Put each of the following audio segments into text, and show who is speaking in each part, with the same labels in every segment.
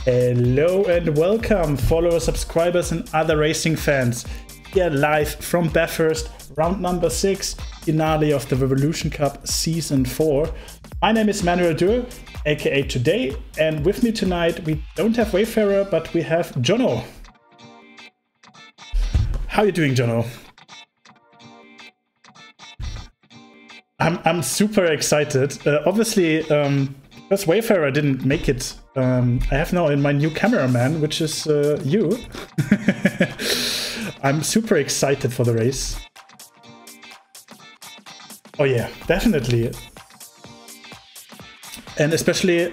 Speaker 1: Hello and welcome, followers, subscribers and other racing fans. Here live from Bathurst, round number 6, finale of the Revolution Cup Season 4. My name is Manuel Dürr, aka Today, and with me tonight we don't have Wayfarer, but we have Jono. How are you doing, Jono? I'm super excited. Obviously, because Wayfarer didn't make it, I have now in my new cameraman, which is you. I'm super excited for the race. Oh yeah, definitely. And especially,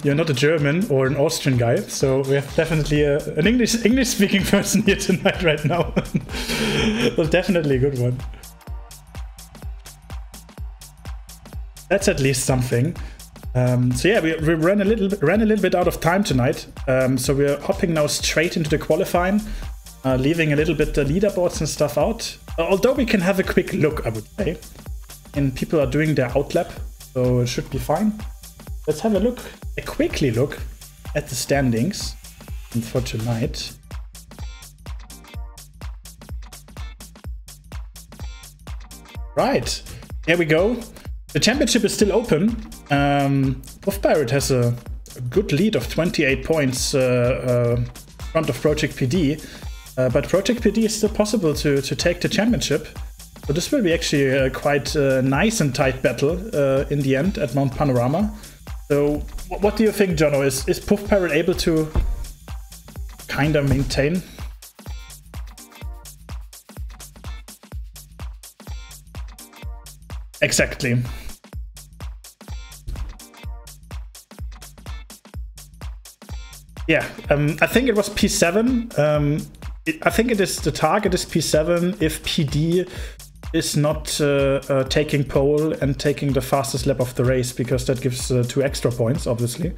Speaker 1: you're not a German or an Austrian guy, so we have definitely an English-speaking person here tonight right now. Well, definitely a good one. That's at least something. So yeah, we ran a little bit out of time tonight. So we're hopping now straight into the qualifying, leaving a little bit the leaderboards and stuff out. Although we can have a quick look, I would say. And people are doing their outlap, so it should be fine. Let's have a quickly look at the standings for tonight. Right, here we go. The championship is still open. Puff Pirate has a good lead of 28 points in front of Project PD. But Project PD is still possible to take the championship. So this will be actually a quite nice and tight battle in the end at Mount Panorama. So what do you think, Jono? Is Puff Pirate able to kind of maintain? Exactly. Yeah, I think it was P7. I think it is the target is P7 if PD is not taking pole and taking the fastest lap of the race, because that gives 2 extra points, obviously.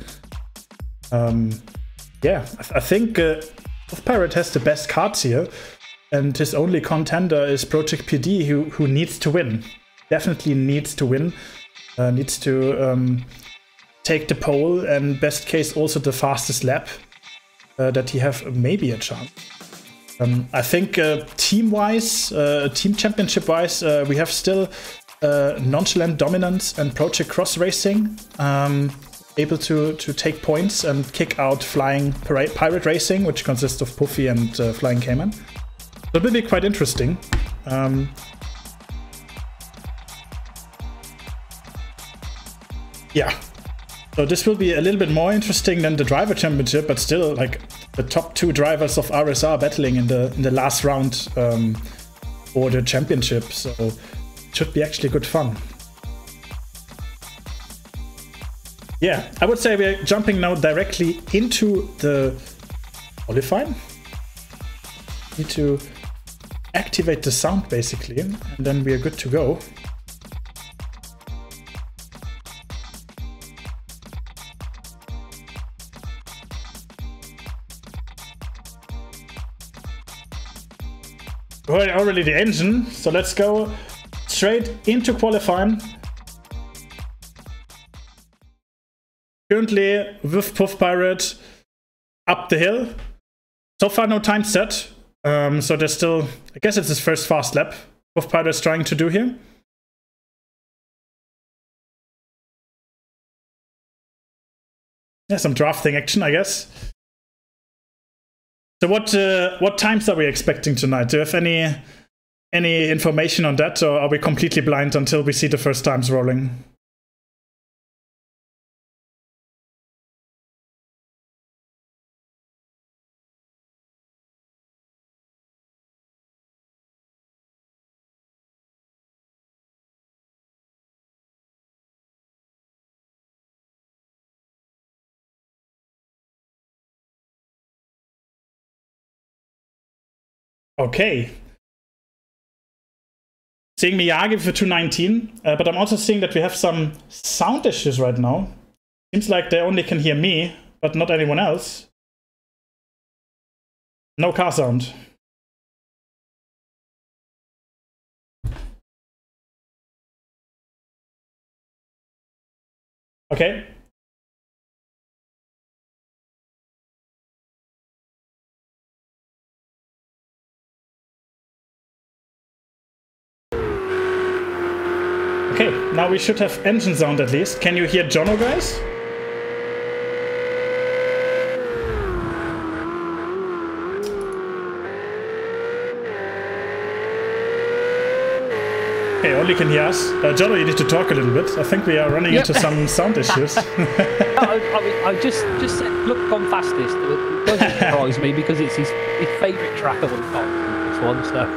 Speaker 1: Yeah, I think Pirate has the best cards here, and his only contender is Project PD, who needs to win. Definitely needs to win. Needs to take the pole, and best case also the fastest lap, that he have maybe a chance. I think team-wise, team championship-wise, we have still Nonchalant Dominance and Project Cross Racing. able to take points and kick out Flying Pirate Racing, which consists of Puffy and Flying Cayman. So it will be quite interesting. Yeah. So this will be a little bit more interesting than the driver championship, but still, like, the top 2 drivers of RSR battling in the last round for the championship. So it should be actually good fun. Yeah, I would say we're jumping now directly into the qualifying. Need to activate the sound basically, and then we are good to go. Already the engine, so let's go straight into qualifying. Currently with Puff Pirate up the hill. So far no time set, so there's still, I guess it's his first fast lap Puff Pirate's trying to do here. Yeah, some drafting action, I guess. So what times are we expecting tonight? Do you have any information on that, or are we completely blind until we see the first times rolling? Okay. Seeing Miyagi for 219, but I'm also seeing that we have some sound issues right now. Seems like they only can hear me, but not anyone else. No car sound. Okay. Okay, now we should have engine sound at least. Can you hear Jono, guys? Okay, only can hear us. Jono, you need to talk a little bit. I think we are running into some sound issues.
Speaker 2: I just said, look, gone fastest. It doesn't surprise me because it's his favourite track of all time, this one, so...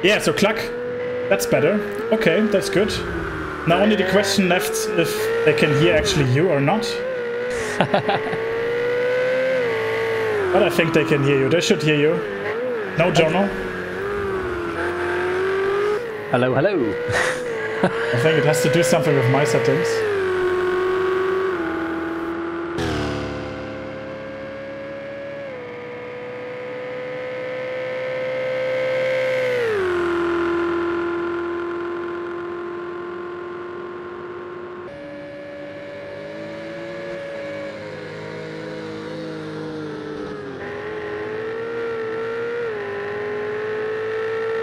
Speaker 1: Yeah, so Cluck, that's better. Okay, that's good. Now only the question left if they can hear actually you or not. But I think they can hear you. They should hear you. No, Jono?
Speaker 2: Hello, hello.
Speaker 1: I think it has to do something with my settings.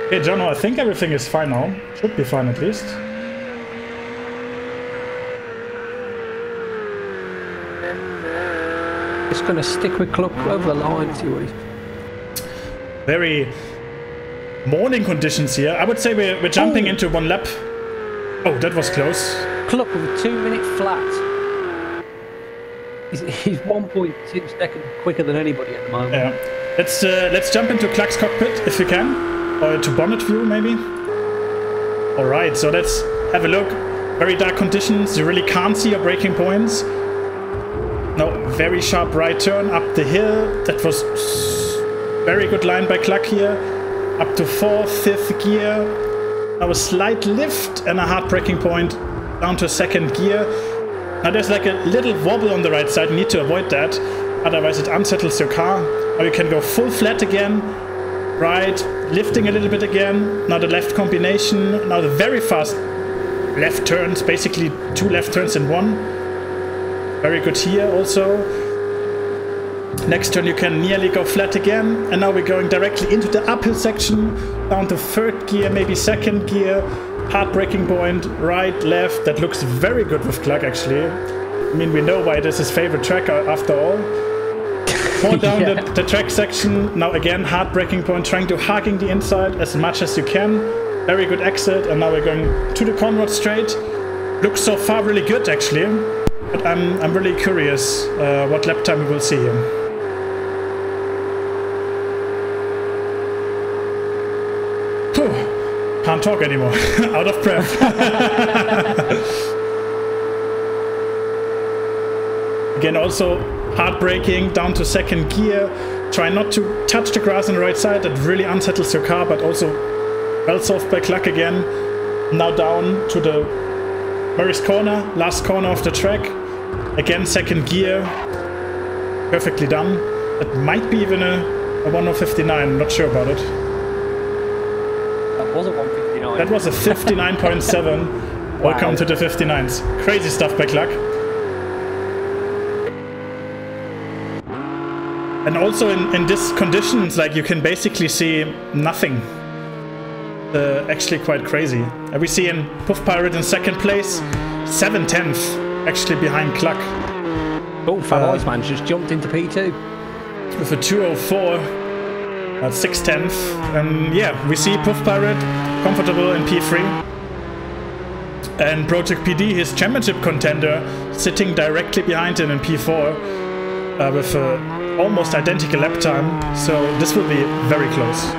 Speaker 1: Okay, Jono, I think everything is fine now. Should be fine at least.
Speaker 2: Just gonna stick with Cluck over the line, see what
Speaker 1: Very morning conditions here. I would say we're jumping into one lap. Oh, that was close.
Speaker 2: Cluck with a 2-minute flat. He's 1.2 seconds quicker than anybody at the moment.
Speaker 1: Yeah. Let's jump into Cluck's cockpit if we can. Or to bonnet view, maybe? Alright, so let's have a look. Very dark conditions, you really can't see your braking points. No, very sharp right turn up the hill. That was very good line by Cluck here. Up to 4th, 5th gear. Now a slight lift and a hard braking point down to 2nd gear. Now there's like a little wobble on the right side, you need to avoid that. Otherwise it unsettles your car. Now you can go full flat again. Right, lifting a little bit again. Now the left combination. Now the very fast left turns, basically 2 left turns in one. Very good here also. Next turn you can nearly go flat again, and now we're going directly into the uphill section, down to 3rd gear, maybe 2nd gear, hard braking point, right, left. That looks very good with Clark actually. I mean, we know why this is his favorite track after all. More down the track section, now again hard braking point, trying to hugging the inside as much as you can. Very good exit, and now we're going to the Conrad straight. Looks so far really good actually, but I'm really curious what lap time we will see here. Can't talk anymore. Out of breath. Again, also hard braking down to 2nd gear. Try not to touch the grass on the right side. That really unsettles your car, but also well solved by Clark again. Now down to the Murray's corner, last corner of the track. Again, 2nd gear. Perfectly done. That might be even a 1059. I'm not sure about it.
Speaker 2: Was a 159.
Speaker 1: That was a 59.7. Wow. Welcome to the 59s. Crazy stuff by Clark. And also in these conditions, like, you can basically see nothing. Actually quite crazy. We see in Puff Pirate in 2nd place, 7/10 actually behind Clark.
Speaker 2: Oh, Fab Iceman just jumped into P2.
Speaker 1: With a 2:04. At 6/10, and yeah, we see Puff Pirate comfortable in P3, and Project PD, his championship contender, sitting directly behind him in P4 with almost identical lap time, so this will be very close.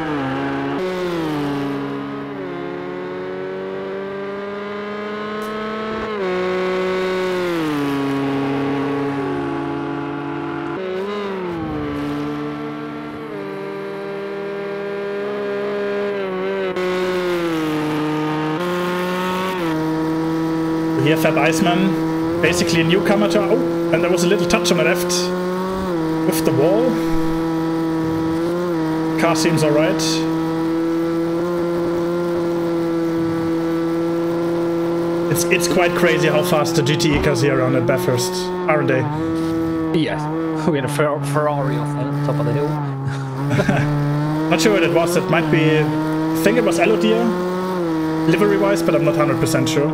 Speaker 1: Here Fab Iceman, basically a newcomer to... Oh, and there was a little touch on the left with the wall. Car seems alright. It's quite crazy how fast the GTE cars here around at Bathurst, aren't they?
Speaker 2: Yes. We had a Ferrari off the top of the hill.
Speaker 1: Not sure what it was. It might be... I think it was Elodia, livery-wise, but I'm not 100% sure.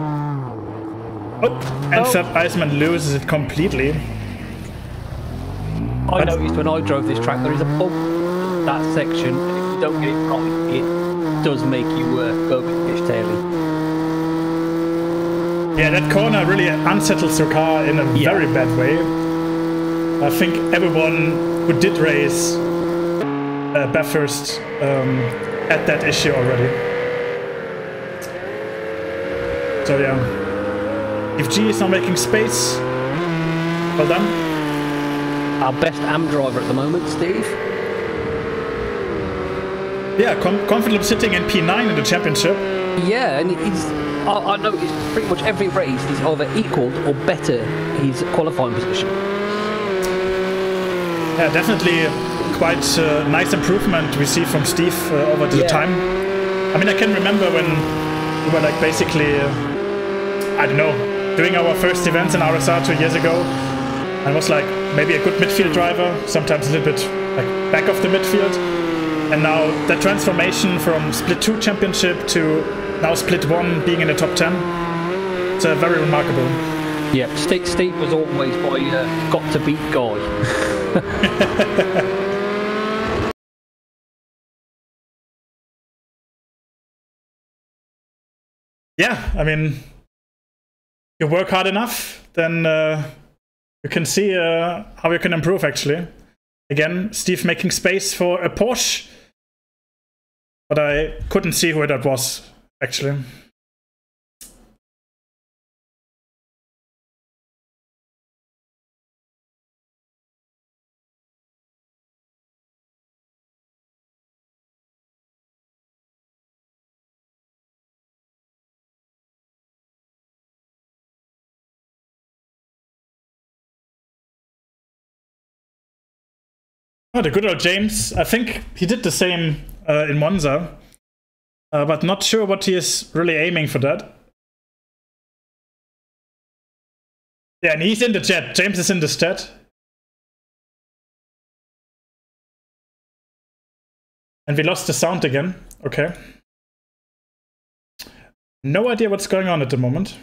Speaker 1: Oh, and Fab Iceman loses it completely.
Speaker 2: I noticed when I drove this track, there is a bump in that section, and if you don't get it right, it does make you go a bit fishtailing.
Speaker 1: Yeah, that corner really unsettles your car in a very bad way. I think everyone who did race Bathurst had that issue already. So yeah. If G is now making space, well done.
Speaker 2: Our best AM driver at the moment, Steve.
Speaker 1: Yeah, confidently sitting in P9 in the championship.
Speaker 2: Yeah, and I noticed pretty much every race he's either equalled or better his qualifying position.
Speaker 1: Yeah, definitely quite a nice improvement we see from Steve over the time. I mean, I can remember when we were like basically, I don't know, doing our first events in RSR 2 years ago. I was like maybe a good midfield driver, sometimes a little bit like back of the midfield. And now that transformation from Split 2 championship to now Split 1 being in the top 10, it's very remarkable.
Speaker 2: Yeah, Steve was always my got to beat guy.
Speaker 1: Yeah, I mean, you work hard enough, then you can see how you can improve, actually. Again, Steve making space for a Porsche, but I couldn't see who that was, actually. Oh, the good old James. I think he did the same in Monza, but not sure what he is really aiming for that. Yeah, and he's in the chat. James is in the chat. And we lost the sound again. Okay. No idea what's going on at the moment.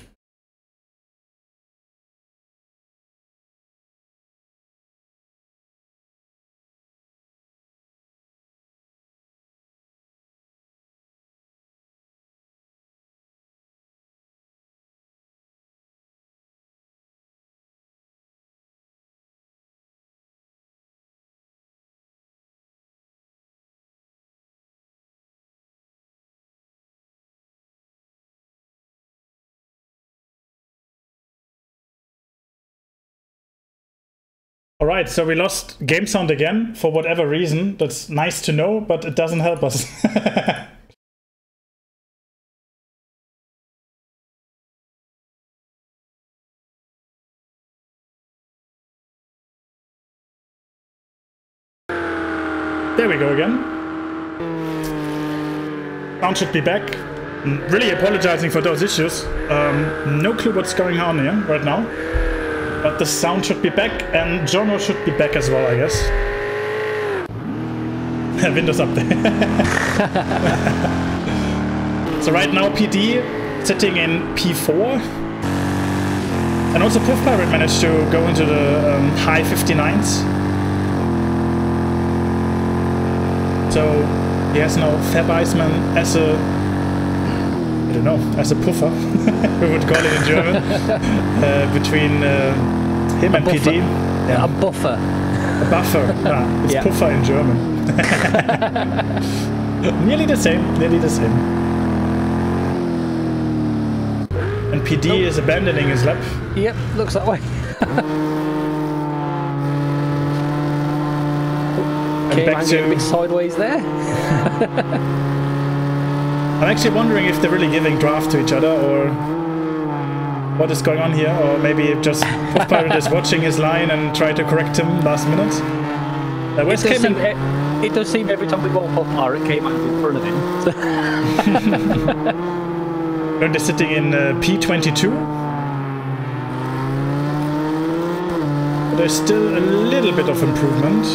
Speaker 1: Alright, so we lost game sound again, for whatever reason. That's nice to know, but it doesn't help us. There we go again. Sound should be back. Really apologizing for those issues. No clue what's going on here right now. But the sound should be back, and Jono should be back as well, I guess. Windows update. So right now PD sitting in P4. And also Puff Pirate managed to go into the high 59s. So he has now Fab Iceman as a, I don't know, as a puffer, we would call it in German, between him and
Speaker 2: buffer.
Speaker 1: PD.
Speaker 2: Yeah. A buffer.
Speaker 1: A buffer, yeah, it's puffer in German. Nearly the same, nearly the same. And PD is abandoning his lap.
Speaker 2: Yep, looks that way.
Speaker 1: Back to
Speaker 2: a bit sideways there.
Speaker 1: I'm actually wondering if they're really giving draft to each other, or what is going on here, or maybe just Puff Pirate is watching his line and try to correct him last minute.
Speaker 2: It does seem every time we go on Puff Pirate came out in front of him.
Speaker 1: Currently sitting in P22. But there's still a little bit of improvement.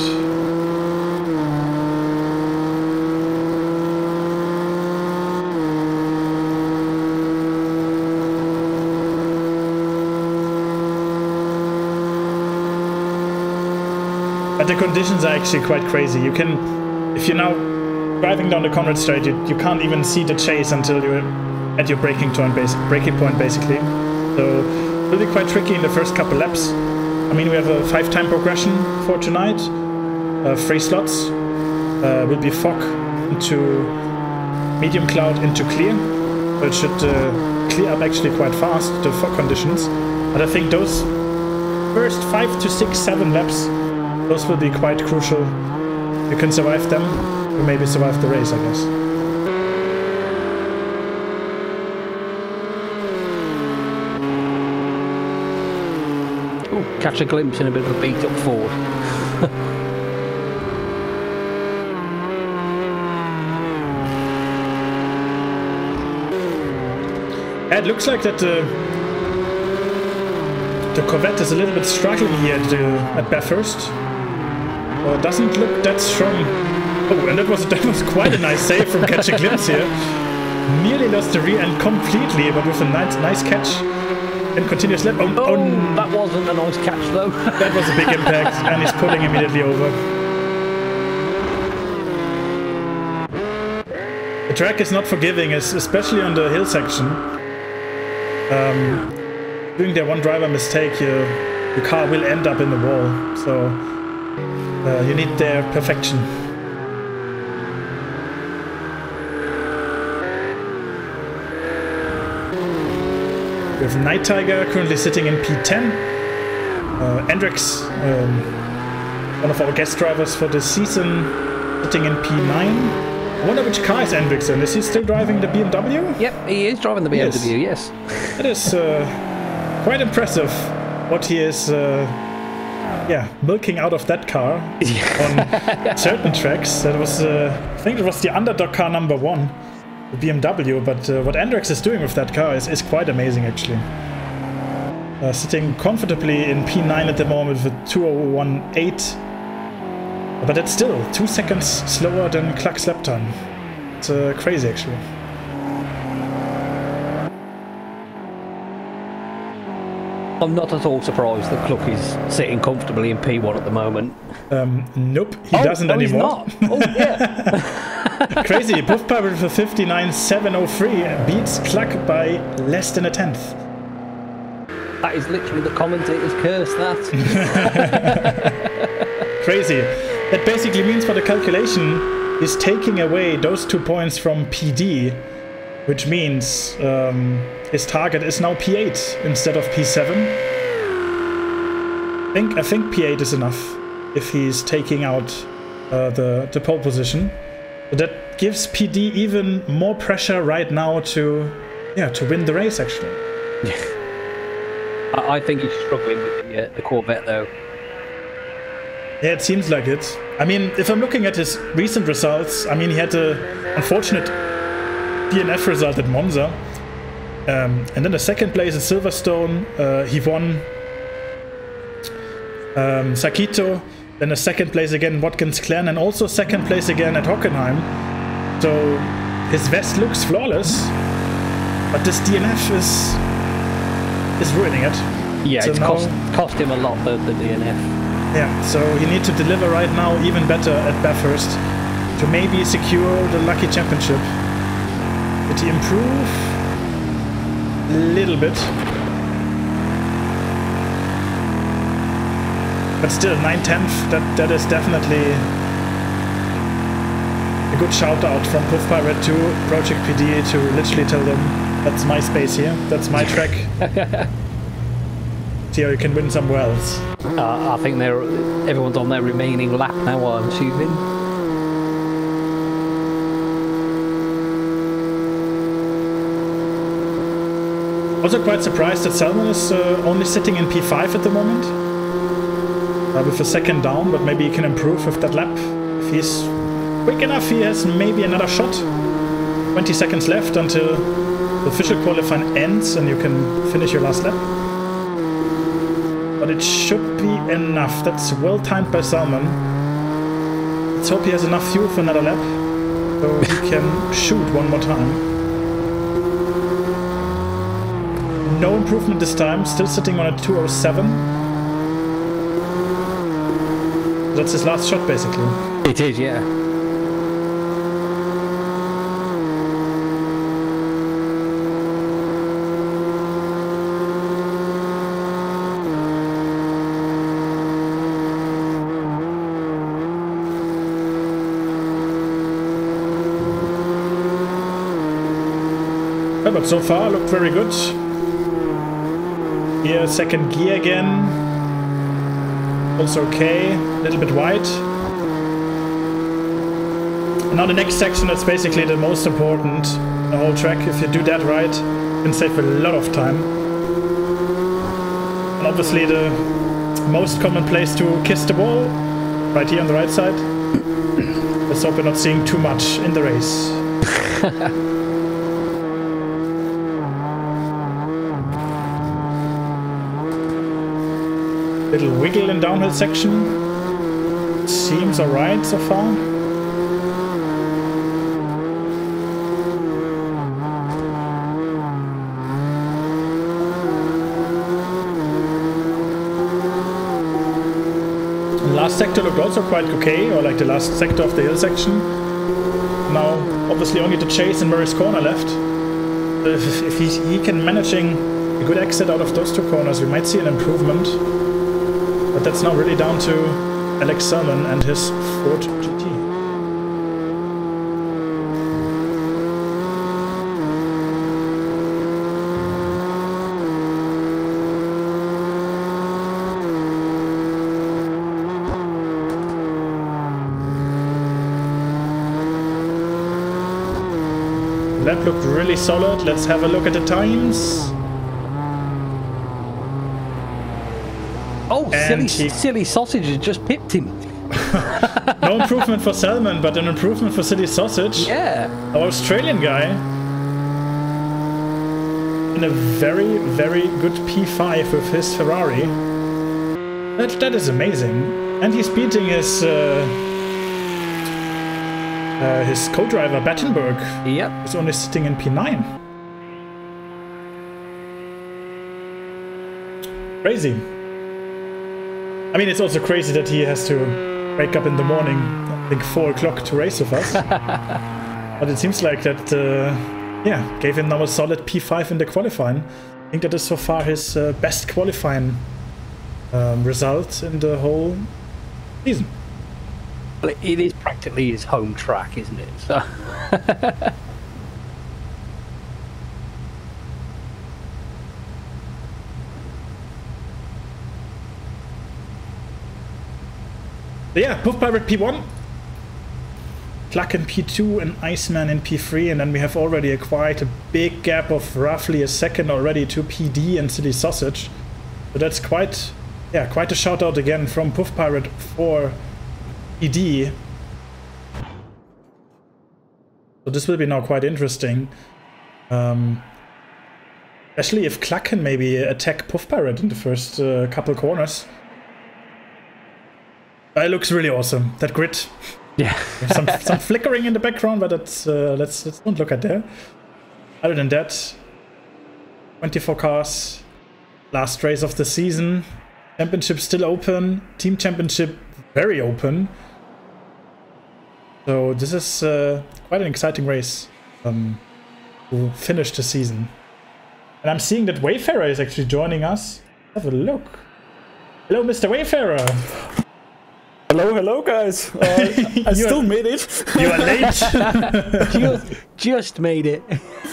Speaker 1: But the conditions are actually quite crazy. You can, if you're now driving down the Conrad Straight, you can't even see the chase until you're at your braking point, basically. So it'll be quite tricky in the first couple laps. I mean, we have a 5-time progression for tonight. 3 slots. Will be fog into medium cloud into clear. So it should clear up actually quite fast, the fog conditions. But I think those first 5 to 6, 7 laps, those will be quite crucial. You can survive them, or maybe survive the race, I guess.
Speaker 2: Ooh, catch a glimpse in a bit of a beat-up Ford.
Speaker 1: It looks like that the Corvette is a little bit struggling here at Bathurst. Doesn't look that strong. Oh, and that was quite a nice save from Catch a Glimpse here. Nearly lost the rear end completely, but with a nice catch and continuous lap. Oh,
Speaker 2: that wasn't a nice catch though.
Speaker 1: That was a big impact, and he's pulling immediately over. The track is not forgiving, especially on the hill section. Doing their one driver mistake, your car will end up in the wall. So you need their perfection. We have Night Tiger currently sitting in P10. Andrex, one of our guest drivers for this season, sitting in P9. I wonder which car is Andrex in. Is he still driving the BMW?
Speaker 2: Yep, he is driving the BMW, yes.
Speaker 1: It is quite impressive what he is milking out of that car on certain tracks. That was, I think it was the underdog car number 1, the BMW, but what Andrex is doing with that car is quite amazing, actually. Sitting comfortably in P9 at the moment with a 2018. But it's still 2 seconds slower than Cluck's lap time. It's crazy, actually.
Speaker 2: I'm not at all surprised that Cluck is sitting comfortably in P1 at the moment.
Speaker 1: Nope, he doesn't anymore.
Speaker 2: He's not. Oh, yeah.
Speaker 1: Crazy, Buff Pirate for 59.703 beats Cluck by less than a tenth.
Speaker 2: That is literally the commentator's curse, that.
Speaker 1: Crazy. That basically means for the calculation is taking away those 2 points from PD, which means his target is now P8 instead of P7. I think P8 is enough if he's taking out the pole position. But that gives PD even more pressure right now to win the race, actually.
Speaker 2: I think he's struggling with the Corvette, though.
Speaker 1: Yeah, it seems like it. I mean, if I'm looking at his recent results, I mean, he had an unfortunate DNF result at Monza. And then a second place at Silverstone. He won Sakito. Then a second place again in Watkins Glen, and also second place again at Hockenheim. So his vest looks flawless, but this DNF is ruining it.
Speaker 2: Yeah,
Speaker 1: so
Speaker 2: it's cost him a lot, the DNF.
Speaker 1: Yeah, so he needs to deliver right now even better at Bathurst to maybe secure the lucky championship. Did he improve? A little bit. But still, 9/10, that is definitely a good shout out from Puff Pirate to Project PD to literally tell them, that's my space here, that's my track. See how you can win somewhere else.
Speaker 2: I think everyone's on their remaining lap now, I'm assuming.
Speaker 1: Also quite surprised that Salmon is only sitting in P5 at the moment. With a second down, but maybe he can improve with that lap. If he's quick enough, he has maybe another shot. 20 seconds left until the official qualifying ends and you can finish your last lap. But it should be enough. That's well timed by Salmon. Let's hope he has enough fuel for another lap, so he can shoot one more time. No improvement this time, still sitting on a 207. That's his last shot, basically.
Speaker 2: It is, yeah.
Speaker 1: But so far looked very good. Here, second gear again. Also okay, a little bit wide. And now the next section, that's basically the most important, the whole track. If you do that right, you can save a lot of time. And obviously the most common place to kiss the wall, right here on the right side. Let's hope we're not seeing too much in the race. Little wiggle in downhill section. Seems alright so far. The last sector looked also quite okay, or like the last sector of the hill section. Now, obviously only the chase and Murray's corner left. If he can managing a good exit out of those two corners, we might see an improvement. But that's now really down to Alex Salmon and his Ford GT. Lap looked really solid. Let's have a look at the times.
Speaker 2: Oh, silly sausage has just pipped him.
Speaker 1: No improvement for Salmon, but an improvement for Silly Sausage.
Speaker 2: Yeah.
Speaker 1: Our Australian guy. In a very, very good P5 with his Ferrari. That is amazing. And he's beating his His co-driver, Battenberg,
Speaker 2: Yep.
Speaker 1: is only sitting in P9. Crazy. I mean, it's also crazy that he has to wake up in the morning, I think 4 o'clock, to race with us. But it seems like that, yeah, gave him now a solid P5 in the qualifying. I think that is so far his best qualifying result in the whole season.
Speaker 2: Well, it is practically his home track, isn't it? So.
Speaker 1: Yeah, Puff Pirate P1, Cluck in P2 and Iceman in P3, and then we have already quite a big gap of roughly a second already to PD and Silly Sausage. So that's quite, yeah, quite a shout out again from Puff Pirate for PD. So this will be now quite interesting. Especially if Cluck can maybe attack Puff Pirate in the first couple corners. It looks really awesome. That grid.
Speaker 2: Yeah.
Speaker 1: some flickering in the background, but that's let's don't look at that. Other than that, 24 cars, last race of the season. Championship still open. Team championship very open. So this is quite an exciting race to finish the season. And I'm seeing that Wayfarer is actually joining us. Have a look. Hello, Mr. Wayfarer.
Speaker 3: Hello, guys. I still made it.
Speaker 1: You are late.
Speaker 2: just made it.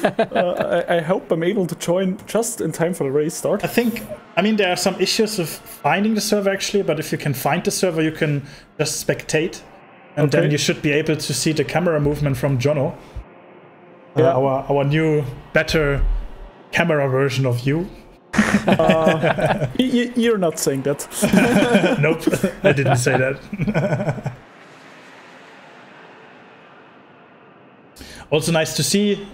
Speaker 3: I hope I'm able to join just in time for the race start.
Speaker 1: I mean, there are some issues with finding the server actually, but if you can find the server, you can just spectate. And then you should be able to see the camera movement from Jono. Yeah. Our new, better camera version of you.
Speaker 3: You're not saying that.
Speaker 1: Nope, I didn't say that. Also nice to see,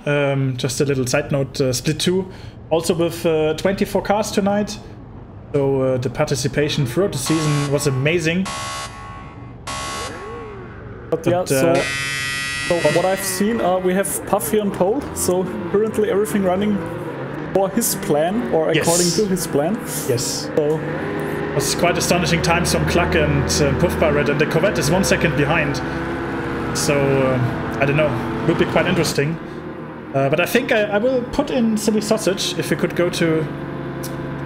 Speaker 1: just a little side note, Split 2, also with 24 cars tonight. So the participation throughout the season was amazing.
Speaker 3: But yeah, so what I've seen, we have Puffy on pole, so currently everything running for his plan, or according to his plan.
Speaker 1: Yes.
Speaker 3: So
Speaker 1: it was quite astonishing times from Cluck and Puff Pirate, and the Corvette is 1 second behind. So I don't know, it would be quite interesting. But I think I will put in Silly Sausage. If we could go to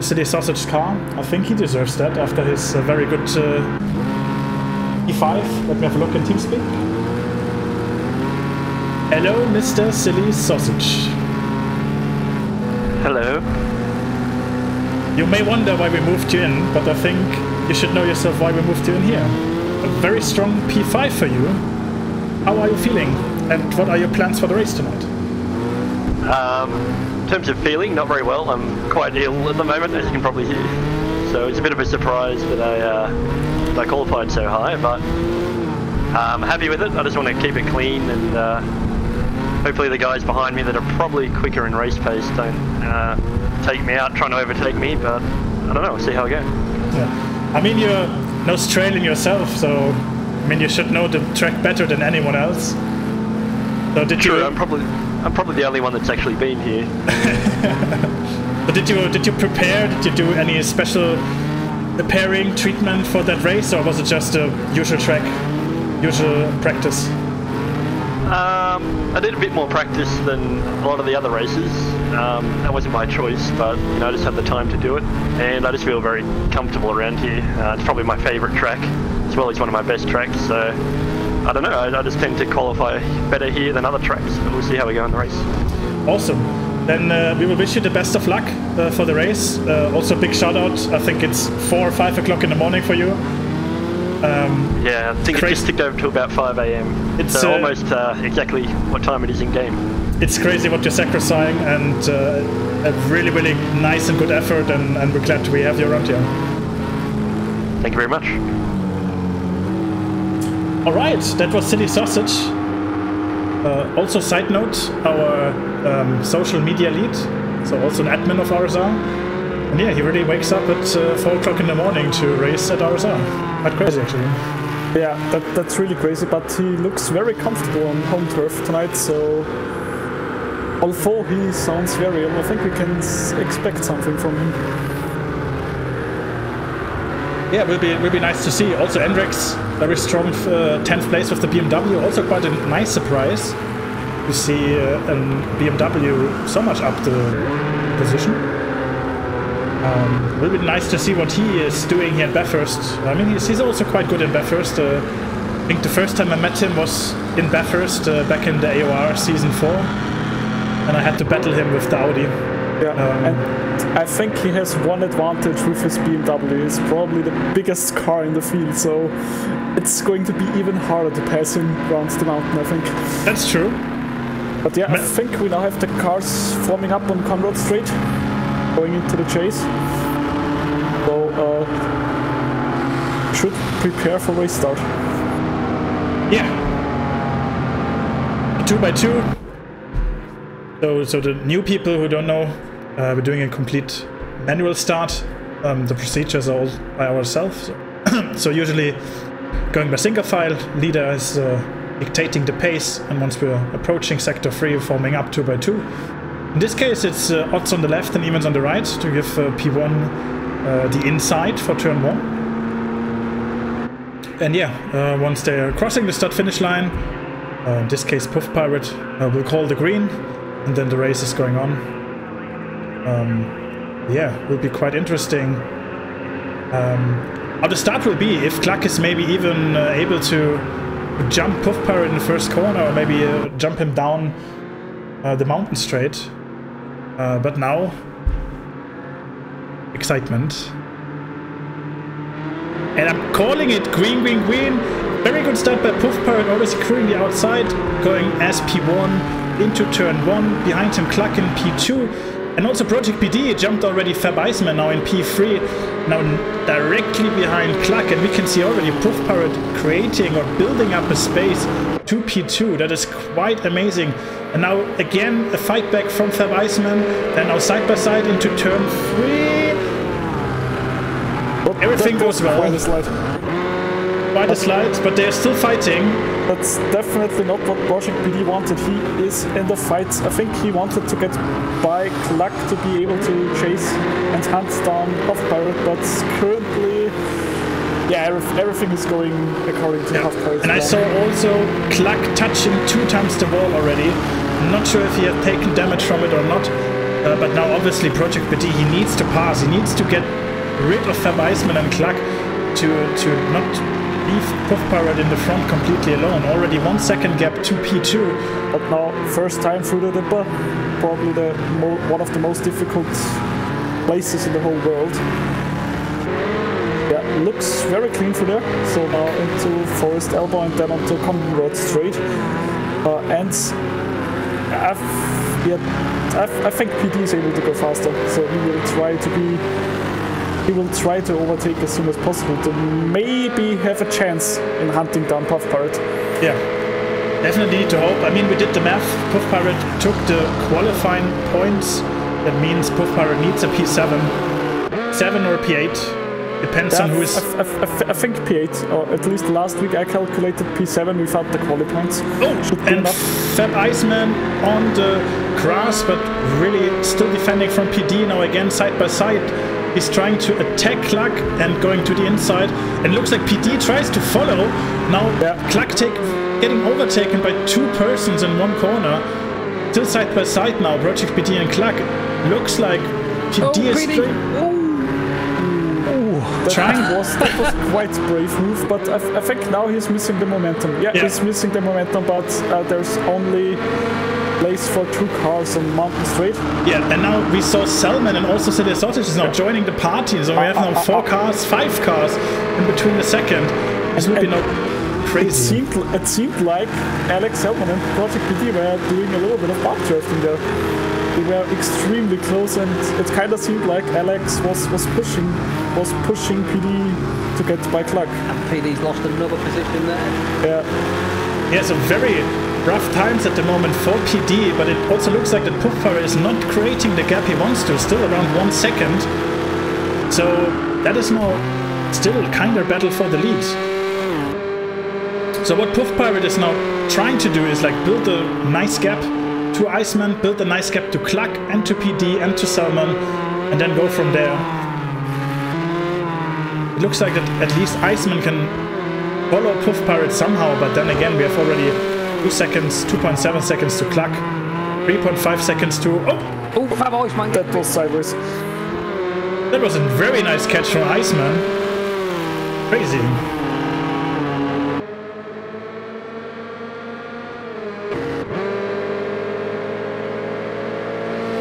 Speaker 1: Silly Sausage car, I think he deserves that after his very good E5. Let me have a look in TeamSpeak. Hello, Mr. Silly Sausage.
Speaker 4: Hello.
Speaker 1: You may wonder why we moved you in, but I think you should know yourself why we moved you in here. A very strong P5 for you. How are you feeling? And what are your plans for the race tonight?
Speaker 4: In terms of feeling, not very well. I'm quite ill at the moment, as you can probably hear. So it's a bit of a surprise that I qualified so high, but I'm happy with it. I just want to keep it clean, and hopefully the guys behind me that are probably quicker in race pace don't take me out, trying to overtake me, but I don't know, we'll see how I go.
Speaker 1: Yeah. I mean, you're an Australian yourself, so I mean, you should know the track better than anyone else. So did
Speaker 4: True,
Speaker 1: you...
Speaker 4: I'm probably the only one that's actually been here.
Speaker 1: So did you prepare? Did you do any special preparing treatment for that race, or was it just a usual track, usual practice?
Speaker 4: I did a bit more practice than a lot of the other races. That wasn't my choice, but you know, I just had the time to do it, and I just feel very comfortable around here. It's probably my favourite track, as well as one of my best tracks. So I don't know. I just tend to qualify better here than other tracks, but we'll see how we go in the race.
Speaker 1: Awesome. Then we will wish you the best of luck for the race. Also, big shout out. I think it's 4 or 5 o'clock in the morning for you.
Speaker 4: Yeah, I think it just ticked over to about 5 AM. It's so almost exactly what time it is in game.
Speaker 1: It's crazy what you're sacrificing, and a really, really nice and good effort, and we're glad we have you around here.
Speaker 4: Thank you very much.
Speaker 1: Alright, that was Silly Sausage. Also, side note, our social media lead, so also an admin of RSR. And yeah, he really wakes up at 4 o'clock in the morning to race at RSR. Quite crazy, actually.
Speaker 3: Yeah, that's really crazy, but he looks very comfortable on home turf tonight, so although he sounds very ill, I think we can expect something from him.
Speaker 1: Yeah, will be nice to see. Also, Hendricks, very strong 10th place with the BMW. Also quite a nice surprise to see a BMW so much up the position. Will be nice to see what he is doing here in Bathurst. I mean, he's also quite good in Bathurst. I think the first time I met him was in Bathurst back in the AOR Season 4. And I had to battle him with the Audi.
Speaker 3: Yeah, and I think he has one advantage with his BMW. It's probably the biggest car in the field, so it's going to be even harder to pass him around the mountain, I think.
Speaker 1: That's true.
Speaker 3: But yeah, I think we now have the cars forming up on Conrad Straight, going into the chase. So, should prepare for race start.
Speaker 1: Yeah. 2x2. So the new people who don't know, we're doing a complete manual start. The procedures are all by ourselves. So usually going by single file, leader is dictating the pace, and once we're approaching sector 3, we're forming up 2x2. In this case, it's odds on the left and evens on the right to give P1 the inside for turn 1. And yeah, once they're crossing the start-finish line, in this case Puff Pirate will call the green, and then the race is going on. Yeah, will be quite interesting. How the start will be, if Cluck is maybe even able to jump Puff Pirate in the first corner, or maybe jump him down the mountain straight. But now, excitement. And I'm calling it green, green, green. Very good start by Puff Pirate, always securing the outside, going as P1 into turn 1, behind him Cluck in P2, and also Project PD jumped already Fab Iceman now in P3, now directly behind Cluck, and we can see already Puff Pirate creating or building up a space to P2. That is quite amazing. And now again a fight back from Fab Iceman, then now side by side into turn 3. Everything goes well. Quite a slide, but they're still fighting.
Speaker 3: That's definitely not what Project PD wanted. He is in the fight. I think he wanted to get by Cluck to be able to chase and hunt down Puff Pirate, but currently, yeah, everything is going according to Puff Pirate's
Speaker 1: And I saw also Cluck touching 2 times the wall already. I'm not sure if he had taken damage from it or not, but now obviously Project PD, he needs to pass. He needs to get rid of Fab Iceman and Cluck to not leave Puff Pirate in the front completely alone. Already 1 second gap to P2.
Speaker 3: But now, first time through the dipper, probably one of the most difficult places in the whole world. Yeah, looks very clean through there. So now into Forest Elbow and then onto Conrad Straight. And I think PD is able to go faster, so he will try to overtake as soon as possible to maybe have a chance in hunting down Puff Pirate.
Speaker 1: Yeah, definitely need to hope. I mean, we did the math. Puff Pirate took the qualifying points. That means Puff Pirate needs a P7, 7 or P8. Depends on who is...
Speaker 3: I think P8, or at least last week I calculated P7 without the quali points.
Speaker 1: Oh, and Fab Iceman on the grass, but really still defending from PD now again side by side. He's trying to attack Cluck and going to the inside, and looks like PD tries to follow. Now Cluck getting overtaken by 2 persons in 1 corner. Still side by side now, Project PD and Cluck. Looks like PD is straight.
Speaker 3: That was quite brave move, but I think now he's missing the momentum. Yeah, he's missing the momentum, but there's only place for 2 cars on Mountain Straight.
Speaker 1: Yeah, and now we saw Selman and also Silly Sausage is now joining the party, so we have now 4 cars, 5 cars in between the second. This would be not crazy.
Speaker 3: It seemed like Alex Selman and Project PD were doing a little bit of bump drafting there. They were extremely close, and it kind of seemed like Alex was pushing PD to get by Cluck.
Speaker 2: And PD's lost another position there.
Speaker 3: Yeah.
Speaker 1: Yeah, so very rough times at the moment for PD, but it also looks like that Puff Pirate is not creating the gap he wants to, still around 1 second. So that is now still a kinder battle for the lead. So what Puff Pirate is now trying to do is like build a nice gap to Iceman, build a nice gap to Cluck and to PD and to Salmon, and then go from there. It looks like that at least Iceman can follow Puff Pirate somehow, but then again we have already 2 seconds, 2.7 seconds to Cluck, 3.5 seconds to...
Speaker 2: Oh, Fab Iceman.
Speaker 3: That was sideways.
Speaker 1: That was a very nice catch from Iceman. Crazy.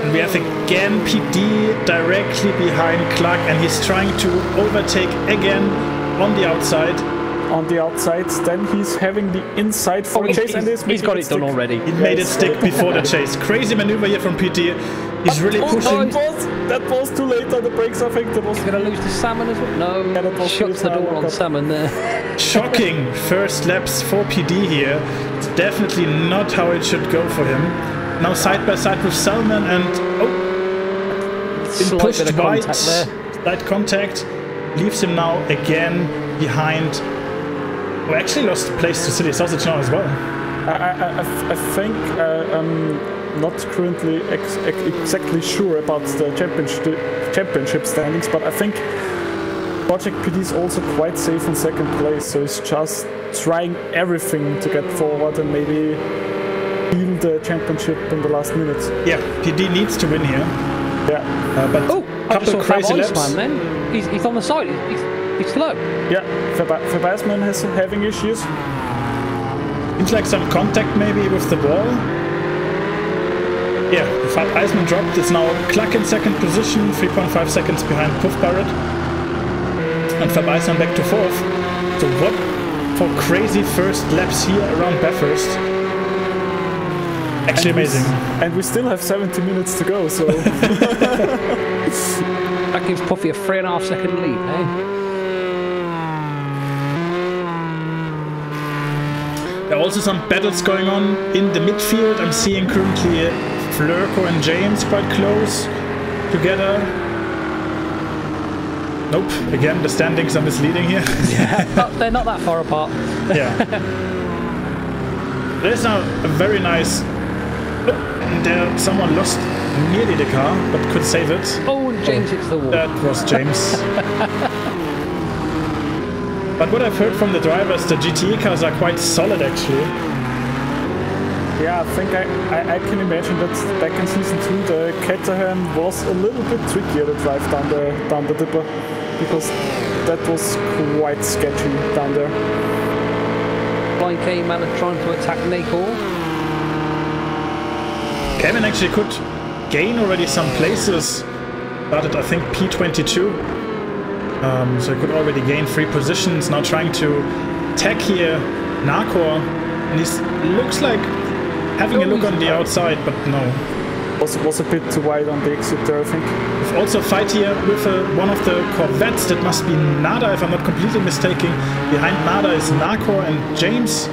Speaker 1: And we have again PD directly behind Cluck, and he's trying to overtake again on the outside.
Speaker 3: On the outside, then he's having the inside for chase, and
Speaker 2: he's got it done already.
Speaker 1: He made it stick before the chase. Crazy maneuver here from PD. He's really pushing.
Speaker 3: That was too late on the brakes, I think. That was
Speaker 2: going to lose to Salmon as well. No,
Speaker 3: yeah, that was
Speaker 2: shuts the door on Salmon there.
Speaker 1: Shocking first laps for PD here. It's definitely not how it should go for him. Now side by side with Salmon, and been pushed wide. Slight contact leaves him now again behind. We actually lost place to Silly Sausage now as well.
Speaker 3: I think I'm not currently exactly sure about the championship standings, but I think Project PD is also quite safe in second place, so he's just trying everything to get forward and maybe steal the championship in the last minute.
Speaker 1: Yeah, PD needs to win here.
Speaker 3: Yeah,
Speaker 1: but couple crazy laps.
Speaker 2: Then he's on the side. He's slow.
Speaker 3: Yeah, Fabiasman is having issues.
Speaker 1: Seems like some contact maybe with the wall. Yeah, Iceman dropped. It's now Cluck in second position, 3.5 seconds behind Puff Pirate. And Fabiasman back to fourth. So what for crazy first laps here around Bathurst. Actually amazing.
Speaker 3: And we still have 70 minutes to go, so...
Speaker 2: That gives Puffy a 3.5 second lead, eh?
Speaker 1: There are also some battles going on in the midfield. I'm seeing currently Flurko and James quite close together. Nope, again the standings are misleading here.
Speaker 2: Yeah, they're not that far apart.
Speaker 1: Yeah. There's now a very nice... and there someone lost nearly the car, but could save it.
Speaker 2: Oh, and James hits the wall.
Speaker 1: That was James. But what I've heard from the drivers, the GTE cars are quite solid actually.
Speaker 3: Yeah, I think I can imagine that back in season 2 the Caterham was a little bit trickier to drive down the dipper, because that was quite sketchy down there.
Speaker 2: Blind K-Man are trying to attack Conical.
Speaker 1: Kevin actually could gain already some places. Started I think P22. So he could already gain 3 positions. Now trying to attack here Narcor, and he looks like having a look on the outside, but no.
Speaker 3: Was a bit too wide on the exit there, I think.
Speaker 1: We've also fight here with one of the Corvettes. That must be Nada, if I'm not completely mistaken. Behind Nada is Narcor and James,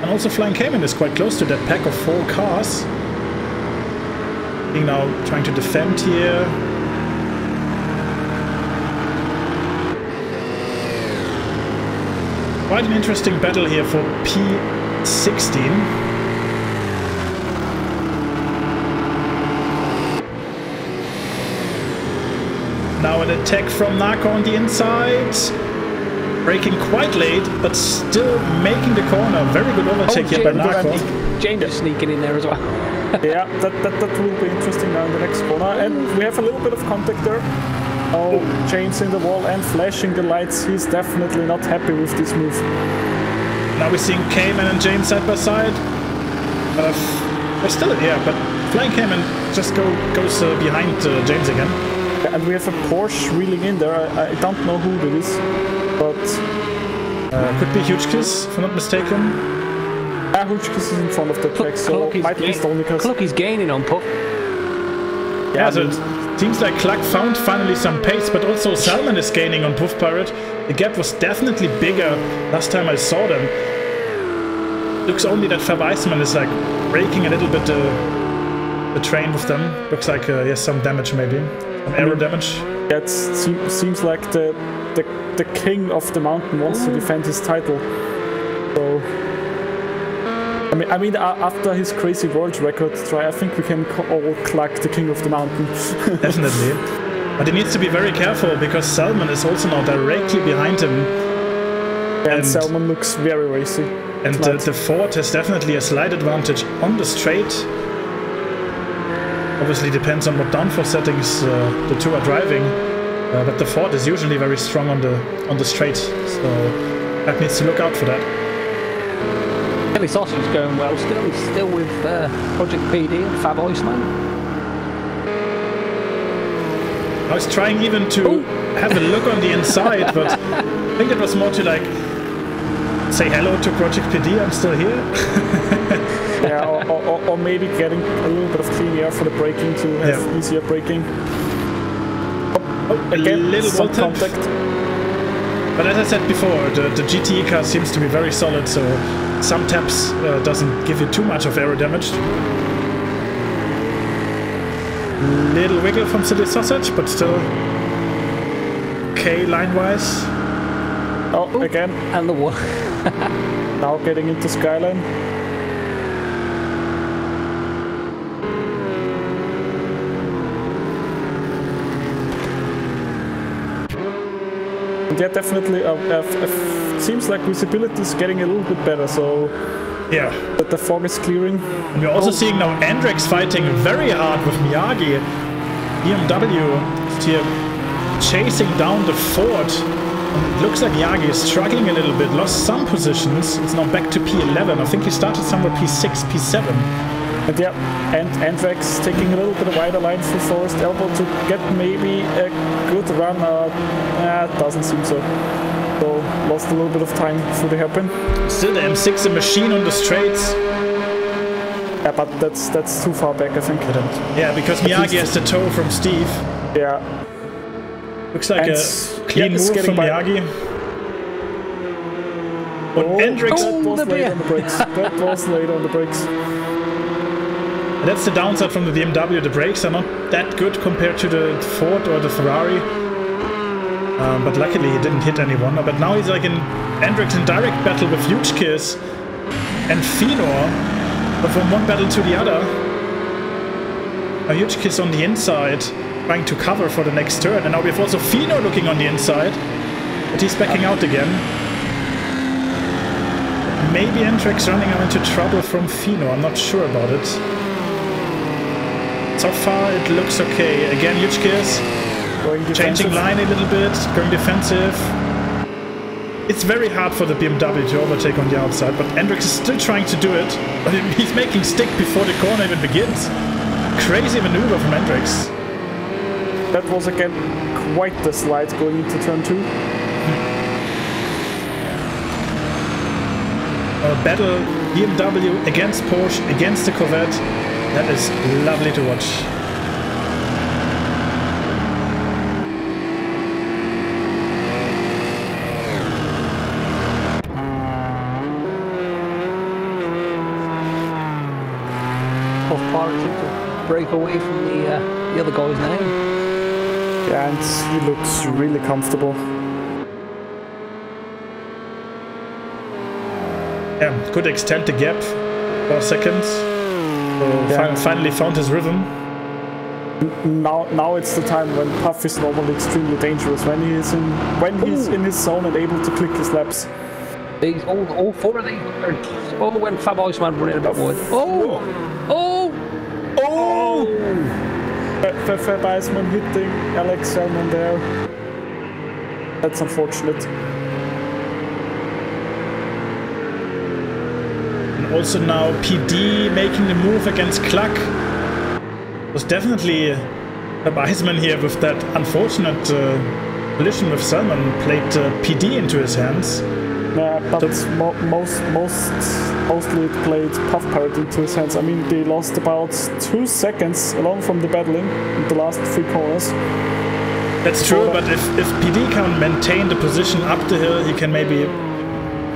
Speaker 1: and also Flying Cayman is quite close to that pack of 4 cars. Being now trying to defend here. Quite an interesting battle here for P16. Now an attack from Narco on the inside. Braking quite late, but still making the corner. Very good overtake here by Narco.
Speaker 2: James is sneaking in there as well.
Speaker 3: Yeah, that will be interesting now in the next corner. And we have a little bit of contact there. Oh, James in the wall and flashing the lights. He's definitely not happy with this move.
Speaker 1: Now we're seeing Cayman and James side by side. We're still, yeah, but Flying Cayman just goes behind James again.
Speaker 3: Yeah, and we have a Porsche wheeling in there. I don't know who it is, but...
Speaker 1: could be Huge Kiss, if I'm not mistaken.
Speaker 3: Huge Kiss is in front of the track, so might be Stonicus.
Speaker 2: Clucky's gaining on Puff.
Speaker 1: Yeah, so it seems like Cluck found finally some pace, but also Salmon is gaining on Puff Pirate. The gap was definitely bigger last time I saw them. Looks only that Fabiasman is like breaking a little bit the train with them. Looks like he has some damage maybe, some aero damage.
Speaker 3: That seems like the king of the mountain wants to defend his title. So, I mean, after his crazy world record try, I think we can all clack the king of the mountain.
Speaker 1: Definitely. But he needs to be very careful because Salmon is also now directly behind him.
Speaker 3: And Salmon looks very racy.
Speaker 1: And the Ford has definitely a slight advantage on the straight. Obviously depends on what downforce settings the two are driving. But the Ford is usually very strong on the straight. So that needs to look out for that.
Speaker 2: Kelly Sausage is going well still. He's still with Project PD and Fab Iceman.
Speaker 1: I was trying even to have a look on the inside, but I think it was more to like say hello to Project PD, I'm still here.
Speaker 3: Yeah, or maybe getting a little bit of clean air for the braking to have easier braking.
Speaker 1: Again, a little
Speaker 3: some
Speaker 1: wall
Speaker 3: contact.
Speaker 1: But as I said before, the GTE car seems to be very solid, so some taps doesn't give you too much of aero damage. Little wiggle from Silly Sausage, but still okay line-wise.
Speaker 3: Oh, again.
Speaker 2: And the one.
Speaker 3: Now getting into Skyline. And yeah, definitely. Seems like visibility is getting a little bit better. So
Speaker 1: yeah,
Speaker 3: that the fog is clearing.
Speaker 1: And we're also seeing now Andrex fighting very hard with Miyagi. BMW is here chasing down the Ford. And it looks like Miyagi is struggling a little bit, lost some positions. It's now back to P11. I think he started somewhere P6, P7.
Speaker 3: And yeah, and Andrex taking a little bit of wider line through Forest Elbow to get maybe a good run. Doesn't seem so. So lost a little bit of time through the hairpin.
Speaker 1: Still the M6 a machine on the straights.
Speaker 3: Yeah, but that's too far back, I think.
Speaker 1: Yeah, because Miyagi has the toe from Steve.
Speaker 3: Yeah.
Speaker 1: Looks like a clean move from Miyagi. But Andrex...
Speaker 3: That was late on the brakes. That was late on the brakes.
Speaker 1: That's the downside from the BMW. The brakes are not that good compared to the Ford or the Ferrari. But luckily he didn't hit anyone. But now he's like in Andrex in direct battle with Huge Kiss and Finor. But from one battle to the other. A Huge Kiss on the inside, trying to cover for the next turn. And now we have also Finor looking on the inside. But he's backing out again. Maybe Andrex running into trouble from Finor. I'm not sure about it. So far it looks okay. Again, Huge Kiss. Changing line a little bit, going defensive. It's very hard for the BMW to overtake on the outside, but Andrex is still trying to do it. But he's making stick before the corner even begins. Crazy maneuver from Andrex.
Speaker 3: That was again quite the slide going into turn 2.
Speaker 1: A battle BMW against Porsche, against the Corvette. That is lovely to watch.
Speaker 2: To break away from the other guy's name.
Speaker 3: Yeah, and he looks really comfortable.
Speaker 1: Yeah, could extend the gap for seconds. So finally found his rhythm.
Speaker 3: Now it's the time when Puff is normally extremely dangerous, when he's in his zone and able to click his laps.
Speaker 2: All four of these. Oh, when Fab Iceman running a bit wide.
Speaker 3: Fab Iceman hitting Alex Salmon there. That's unfortunate.
Speaker 1: And also now PD making the move against Cluck. Was definitely Fab Iceman here with that unfortunate collision with Salmon played PD into his hands.
Speaker 3: Yeah, but mostly it played Puff Parrot into his hands. I mean, they lost about 2 seconds along from the battling in the last 3 corners.
Speaker 1: That's true, but if PD can maintain the position up the hill, he can maybe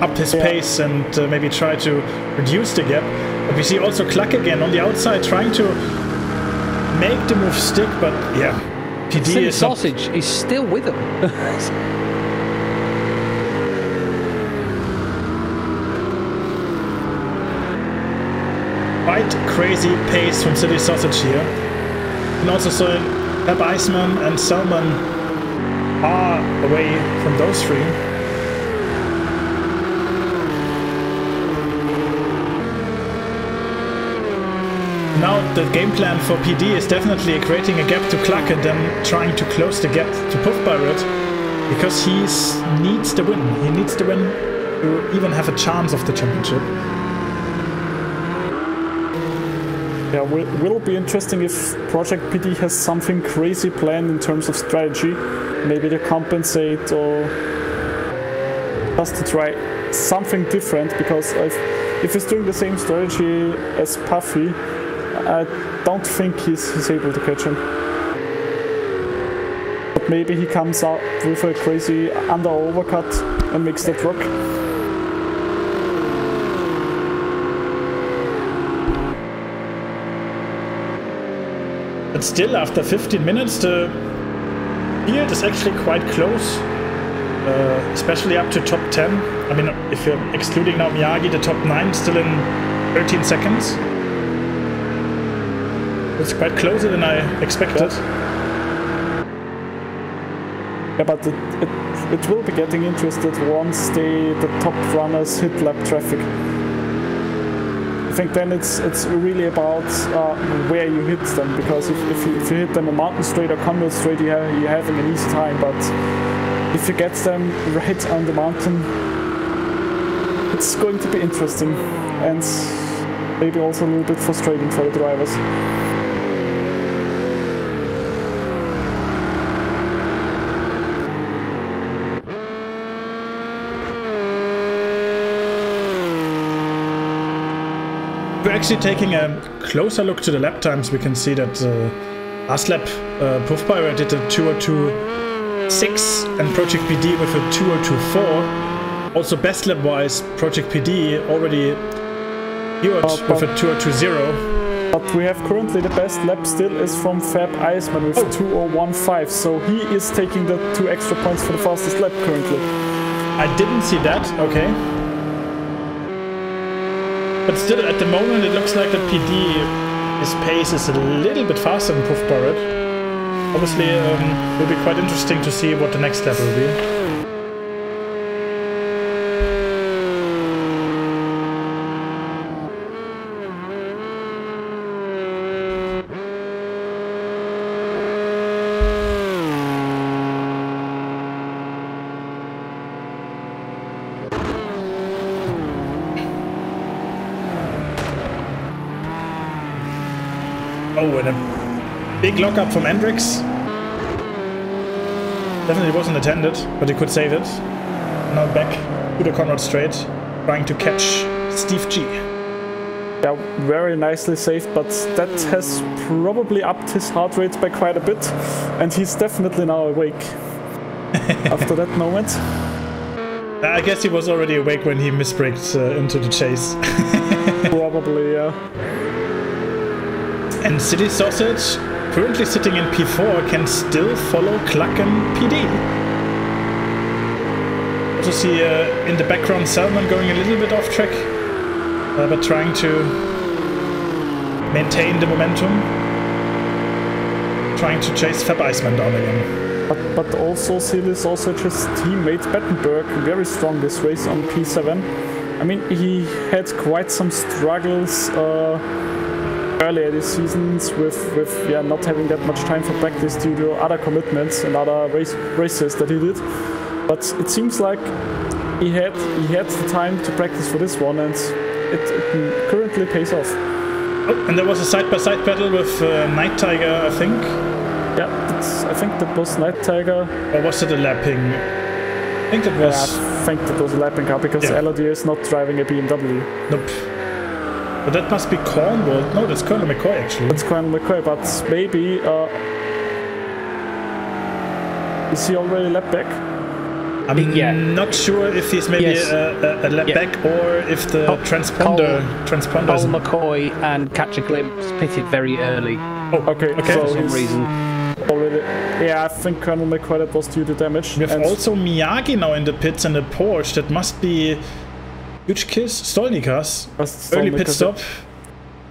Speaker 1: up his pace and maybe try to reduce the gap. But we see also Cluck again on the outside trying to make the move stick, but yeah, PD is
Speaker 2: Sausage is still with him.
Speaker 1: quite crazy pace from City Sausage here. And also saw Pep Iceman and Selman far away from those three. Now the game plan for PD is definitely creating a gap to Cluck and then trying to close the gap to Puff Pirate, because he needs the win. He needs the win to even have a chance of the championship.
Speaker 3: Yeah, will be interesting if Project PD has something crazy planned in terms of strategy, maybe to compensate or just to try something different, because if he's doing the same strategy as Puffy, I don't think he's able to catch him. But maybe he comes out with a crazy under overcut and makes that work.
Speaker 1: But still, after 15 minutes, the field is actually quite close, especially up to top 10. I mean, if you're excluding now Miyagi, the top 9 still in 13 seconds. It's quite closer than I expected.
Speaker 3: Yeah, but it will be getting interested once the top runners hit lap traffic. I think then it's really about where you hit them, because if you hit them a mountain straight or Conway straight, you're having an easy time. But if you get them right on the mountain, it's going to be interesting and maybe also a little bit frustrating for the drivers.
Speaker 1: We're actually taking a closer look to the lap times. We can see that last lap Puff Pirate did a 2:02.6 and Project PD with a 2:02.4. Also best lap wise, Project PD already cured with a 2:02.0.
Speaker 3: But we have currently the best lap still is from Fab Iceman with 2:01.5, so he is taking the 2 extra points for the fastest lap currently.
Speaker 1: I didn't see that, okay. But still, at the moment, it looks like that PD, his pace is a little bit faster than Puff Pirate. Obviously, it will be quite interesting to see what the next lap will be. Oh, and a big lockup from Hendrix. Definitely wasn't intended, but he could save it. Now back to the Conrad Straight, trying to catch Steve G.
Speaker 3: Yeah, very nicely saved, but that has probably upped his heart rate by quite a bit, and he's definitely now awake after that moment.
Speaker 1: I guess he was already awake when he misbraked into the chase.
Speaker 3: Probably, yeah.
Speaker 1: And City Sausage, currently sitting in P4, can still follow Cluck and PD. Also see in the background Salmon going a little bit off track, but trying to maintain the momentum. Trying to chase Fab Iceman down again.
Speaker 3: But also City Sausage's teammate Battenberg, very strong this race on P7. I mean, he had quite some struggles earlier this seasons with not having that much time for practice due to other commitments and other races that he did. But it seems like he had the time to practice for this one, and it currently pays off.
Speaker 1: Oh, and there was a side-by-side battle with Night Tiger, I think.
Speaker 3: Yeah, I think that was Night Tiger.
Speaker 1: Or was it a lapping? I think that was.
Speaker 3: Yeah, I think that was a lapping car, because Elodie is not driving a BMW.
Speaker 1: Nope. But that must be Cornwall. No, that's Colonel McCoy actually.
Speaker 3: That's Colonel McCoy, but maybe is he already lap back?
Speaker 1: I'm not sure if he's maybe a lap back, or if the transponder.
Speaker 2: Cole McCoy and Catch a Glimpse pitted very early.
Speaker 3: Oh, okay.
Speaker 2: For some reason.
Speaker 3: Already, yeah, I think Colonel McCoy, that was due to damage.
Speaker 1: We have also Miyagi now in the pits and a Porsche. That must be Huge Kiss, Stolnikas. Early pit stop.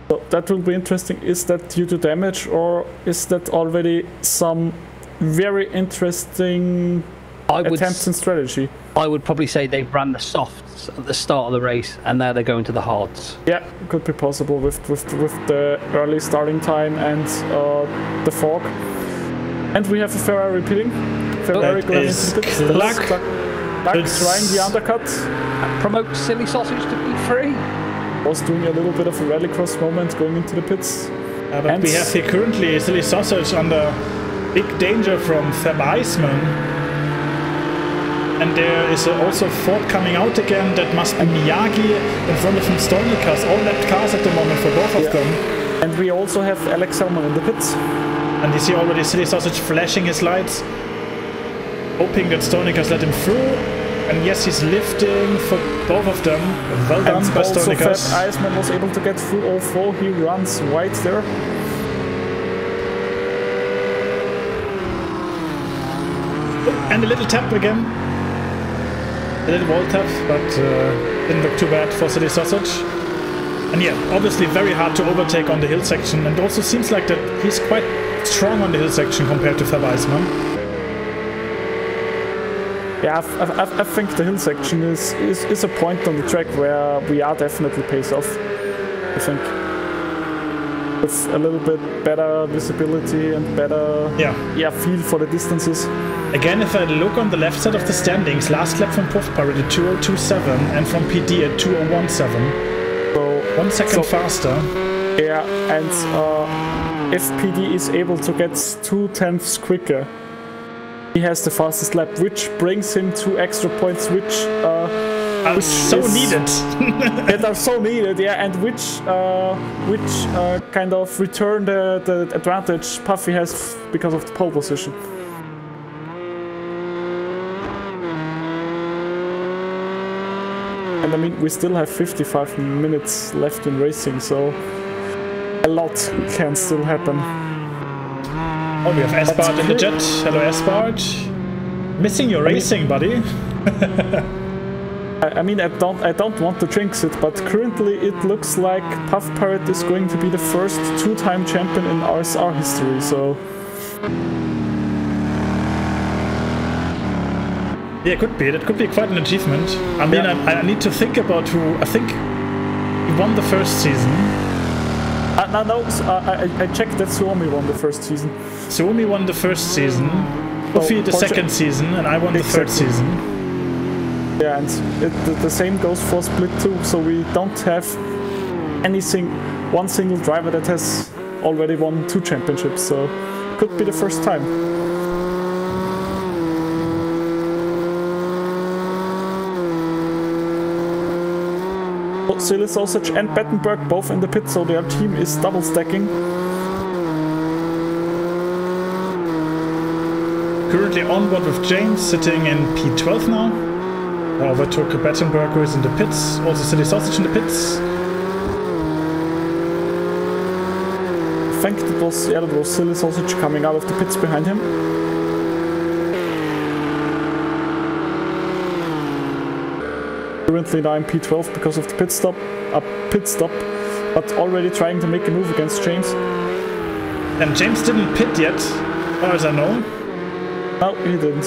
Speaker 3: So that will be interesting. Is that due to damage, or is that already some very interesting attempts in strategy?
Speaker 2: I would probably say they ran the softs at the start of the race, and now they're going to the hards.
Speaker 3: Yeah, could be possible with the early starting time and the fog. And we have a Ferrari pitting. Ferrari going into the pits. Luck trying the undercut.
Speaker 2: Promote Silly Sausage to P3.
Speaker 3: Was doing a little bit of a rallycross moment going into the pits.
Speaker 1: But and we have here currently Silly Sausage under big danger from Verbeisman. And there is also Ford coming out again. That must be Miyagi in front of him. Cars, all lapped cars at the moment for both of them.
Speaker 3: And we also have Alex Selman in the pits.
Speaker 1: And you see already Silly Sausage flashing his lights, hoping that Cars let him through. And yes, he's lifting for both of them. Well done by Cars.
Speaker 3: Iceman was able to get through all four. He runs wide there.
Speaker 1: Oh, and a little tap again. A little wall tap, but didn't look too bad for Silly Sausage. And yeah, obviously very hard to overtake on the hill section, and also seems like that he's quite strong on the hill section compared to Verbeisman.
Speaker 3: Yeah, I think the hill section is a point on the track where we are definitely pace off, I think. With a little bit better visibility and better feel for the distances.
Speaker 1: Again, if I look on the left side of the standings, last lap from Puff Pirate at 2:02.7 and from PD at 2:01.7. So 1 second faster.
Speaker 3: Yeah, and if PD is able to get 2/10 quicker, he has the fastest lap, which brings him 2 extra points, which
Speaker 1: are so needed.
Speaker 3: That are so needed, yeah, and which kind of return the advantage Puffy has because of the pole position. And I mean, we still have 55 minutes left in racing, so a lot can still happen.
Speaker 1: Oh, we have Espard in the jet. Hello, Espard. Missing your racing, buddy.
Speaker 3: I mean, I don't want to jinx it, but currently it looks like Puff Pirate is going to be the first 2-time champion in RSR history. So
Speaker 1: yeah, could be. That could be quite an achievement. I mean, I need to think about who. I think he won the first season.
Speaker 3: I checked that Suomi won the first season.
Speaker 1: Suomi won the first season, Puffy the second season, and I won the third season.
Speaker 3: Yeah, and the same goes for Split 2, so we don't have one single driver that has already won 2 championships, so could be the first time. Silly Sausage and Battenberg both in the pit, so their team is double stacking.
Speaker 1: Currently on board with James, sitting in P12 now. Overtook Battenberg, who is in the pits. Also Silly Sausage in the pits.
Speaker 3: I think that was Silly Sausage coming out of the pits behind him. Currently now in P12 because of the pit stop, but already trying to make a move against James.
Speaker 1: And James didn't pit yet, as far as I know.
Speaker 3: No, he didn't.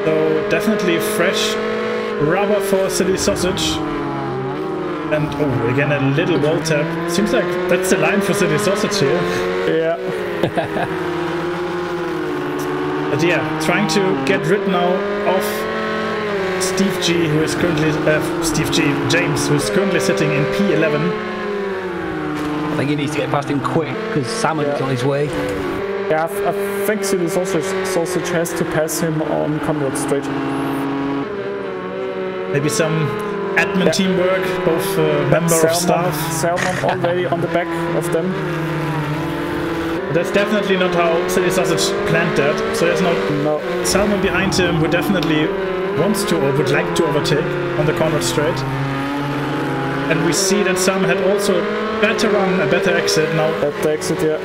Speaker 1: So definitely fresh rubber for Silly Sausage. And oh, again a little wall tap. Seems like that's the line for Silly Sausage here.
Speaker 3: Yeah.
Speaker 1: But yeah, trying to get rid now of Steve G, who is currently James, who is currently sitting in P11.
Speaker 2: I think he needs to get past him quick because Salmon is on his way.
Speaker 3: Yeah, I think Silly Sausage has to pass him on Conrad Straight.
Speaker 1: Maybe some admin teamwork, both member of staff.
Speaker 3: Salmon already on the back of them.
Speaker 1: But that's definitely not how Silly Sausage planned that. So there's no Salmon behind him who definitely wants to or would like to overtake on the Conrad Straight. And we see that Salmon had also a better run, a better exit now.
Speaker 3: Better exit, yeah.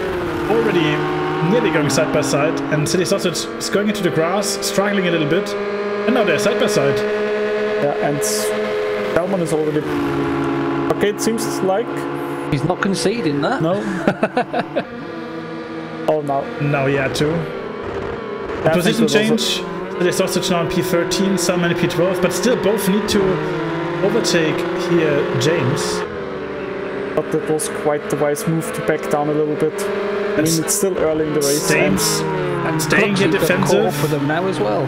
Speaker 1: Already nearly going side by side, and Silly Sausage is going into the grass, struggling a little bit, and now they're side by side.
Speaker 3: Yeah, and Salmon is already... Okay, it seems like
Speaker 2: He's not conceding that.
Speaker 3: No. Oh, no.
Speaker 1: Now he had to. The position change. There's sausage now in P13, Salmon in P12, but still both need to overtake here James.
Speaker 3: But that was quite the wise move to back down a little bit. I mean, it's still early in the race.
Speaker 2: And
Speaker 1: staying here defensive.
Speaker 2: For them now as well.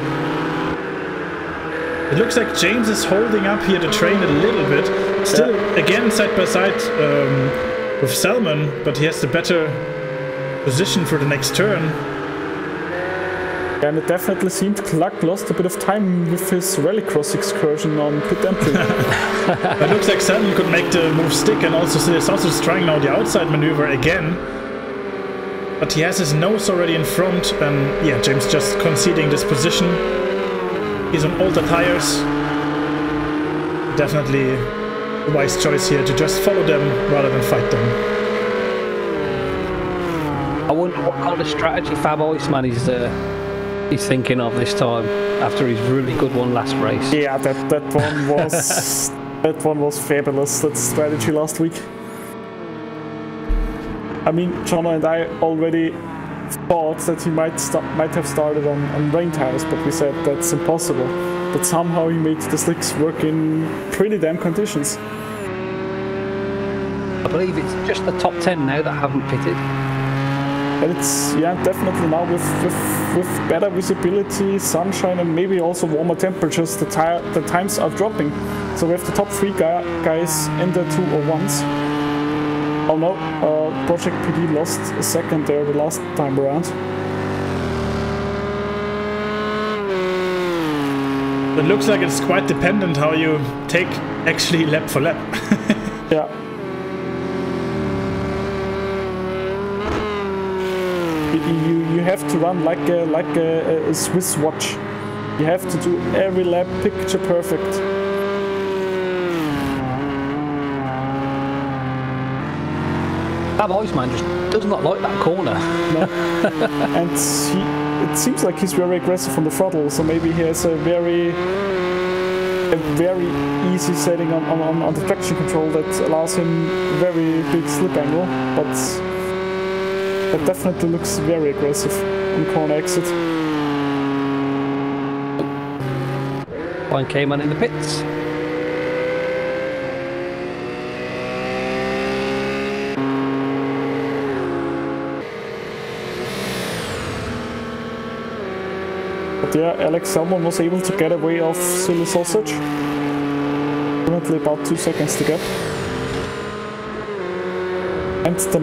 Speaker 1: It looks like James is holding up here the train a little bit. Still, again, side by side with Salmon, but he has the better position for the next turn.
Speaker 3: And it definitely seemed Clark lost a bit of time with his rallycross excursion on pit entry.
Speaker 1: It looks like Salmon could make the move stick, and also Sausage trying now the outside maneuver again. But he has his nose already in front, and yeah, James just conceding this position. He's on older tires. Definitely a wise choice here to just follow them rather than fight them.
Speaker 2: I wonder what kind of strategy Fab Iceman is thinking of this time after his really good one last race.
Speaker 3: Yeah, that one was that one was fabulous. That strategy last week. I mean, Jono and I already thought that he might have started on rain tires, but we said that's impossible. But somehow he made the slicks work in pretty damn conditions.
Speaker 2: I believe it's just the top 10 now that haven't pitted.
Speaker 3: And it's, yeah, definitely now with better visibility, sunshine, and maybe also warmer temperatures, the times are dropping. So we have the top 3 guys in the 201s. Oh no, Project PD lost a second there the last time around.
Speaker 1: It looks like it's quite dependent how you take actually lap for lap.
Speaker 3: Yeah. You have to run like a Swiss watch. You have to do every lap picture perfect.
Speaker 2: Fab Iceman just does not like that corner.
Speaker 3: No. And it seems like he's very aggressive on the throttle, so maybe he has a very easy setting on the traction control that allows him very big slip angle, but that definitely looks very aggressive on corner exit.
Speaker 2: One Cayman in the pits.
Speaker 3: But yeah, Alex Salmon was able to get away off Silly Sausage. Currently about 2 seconds to get. And the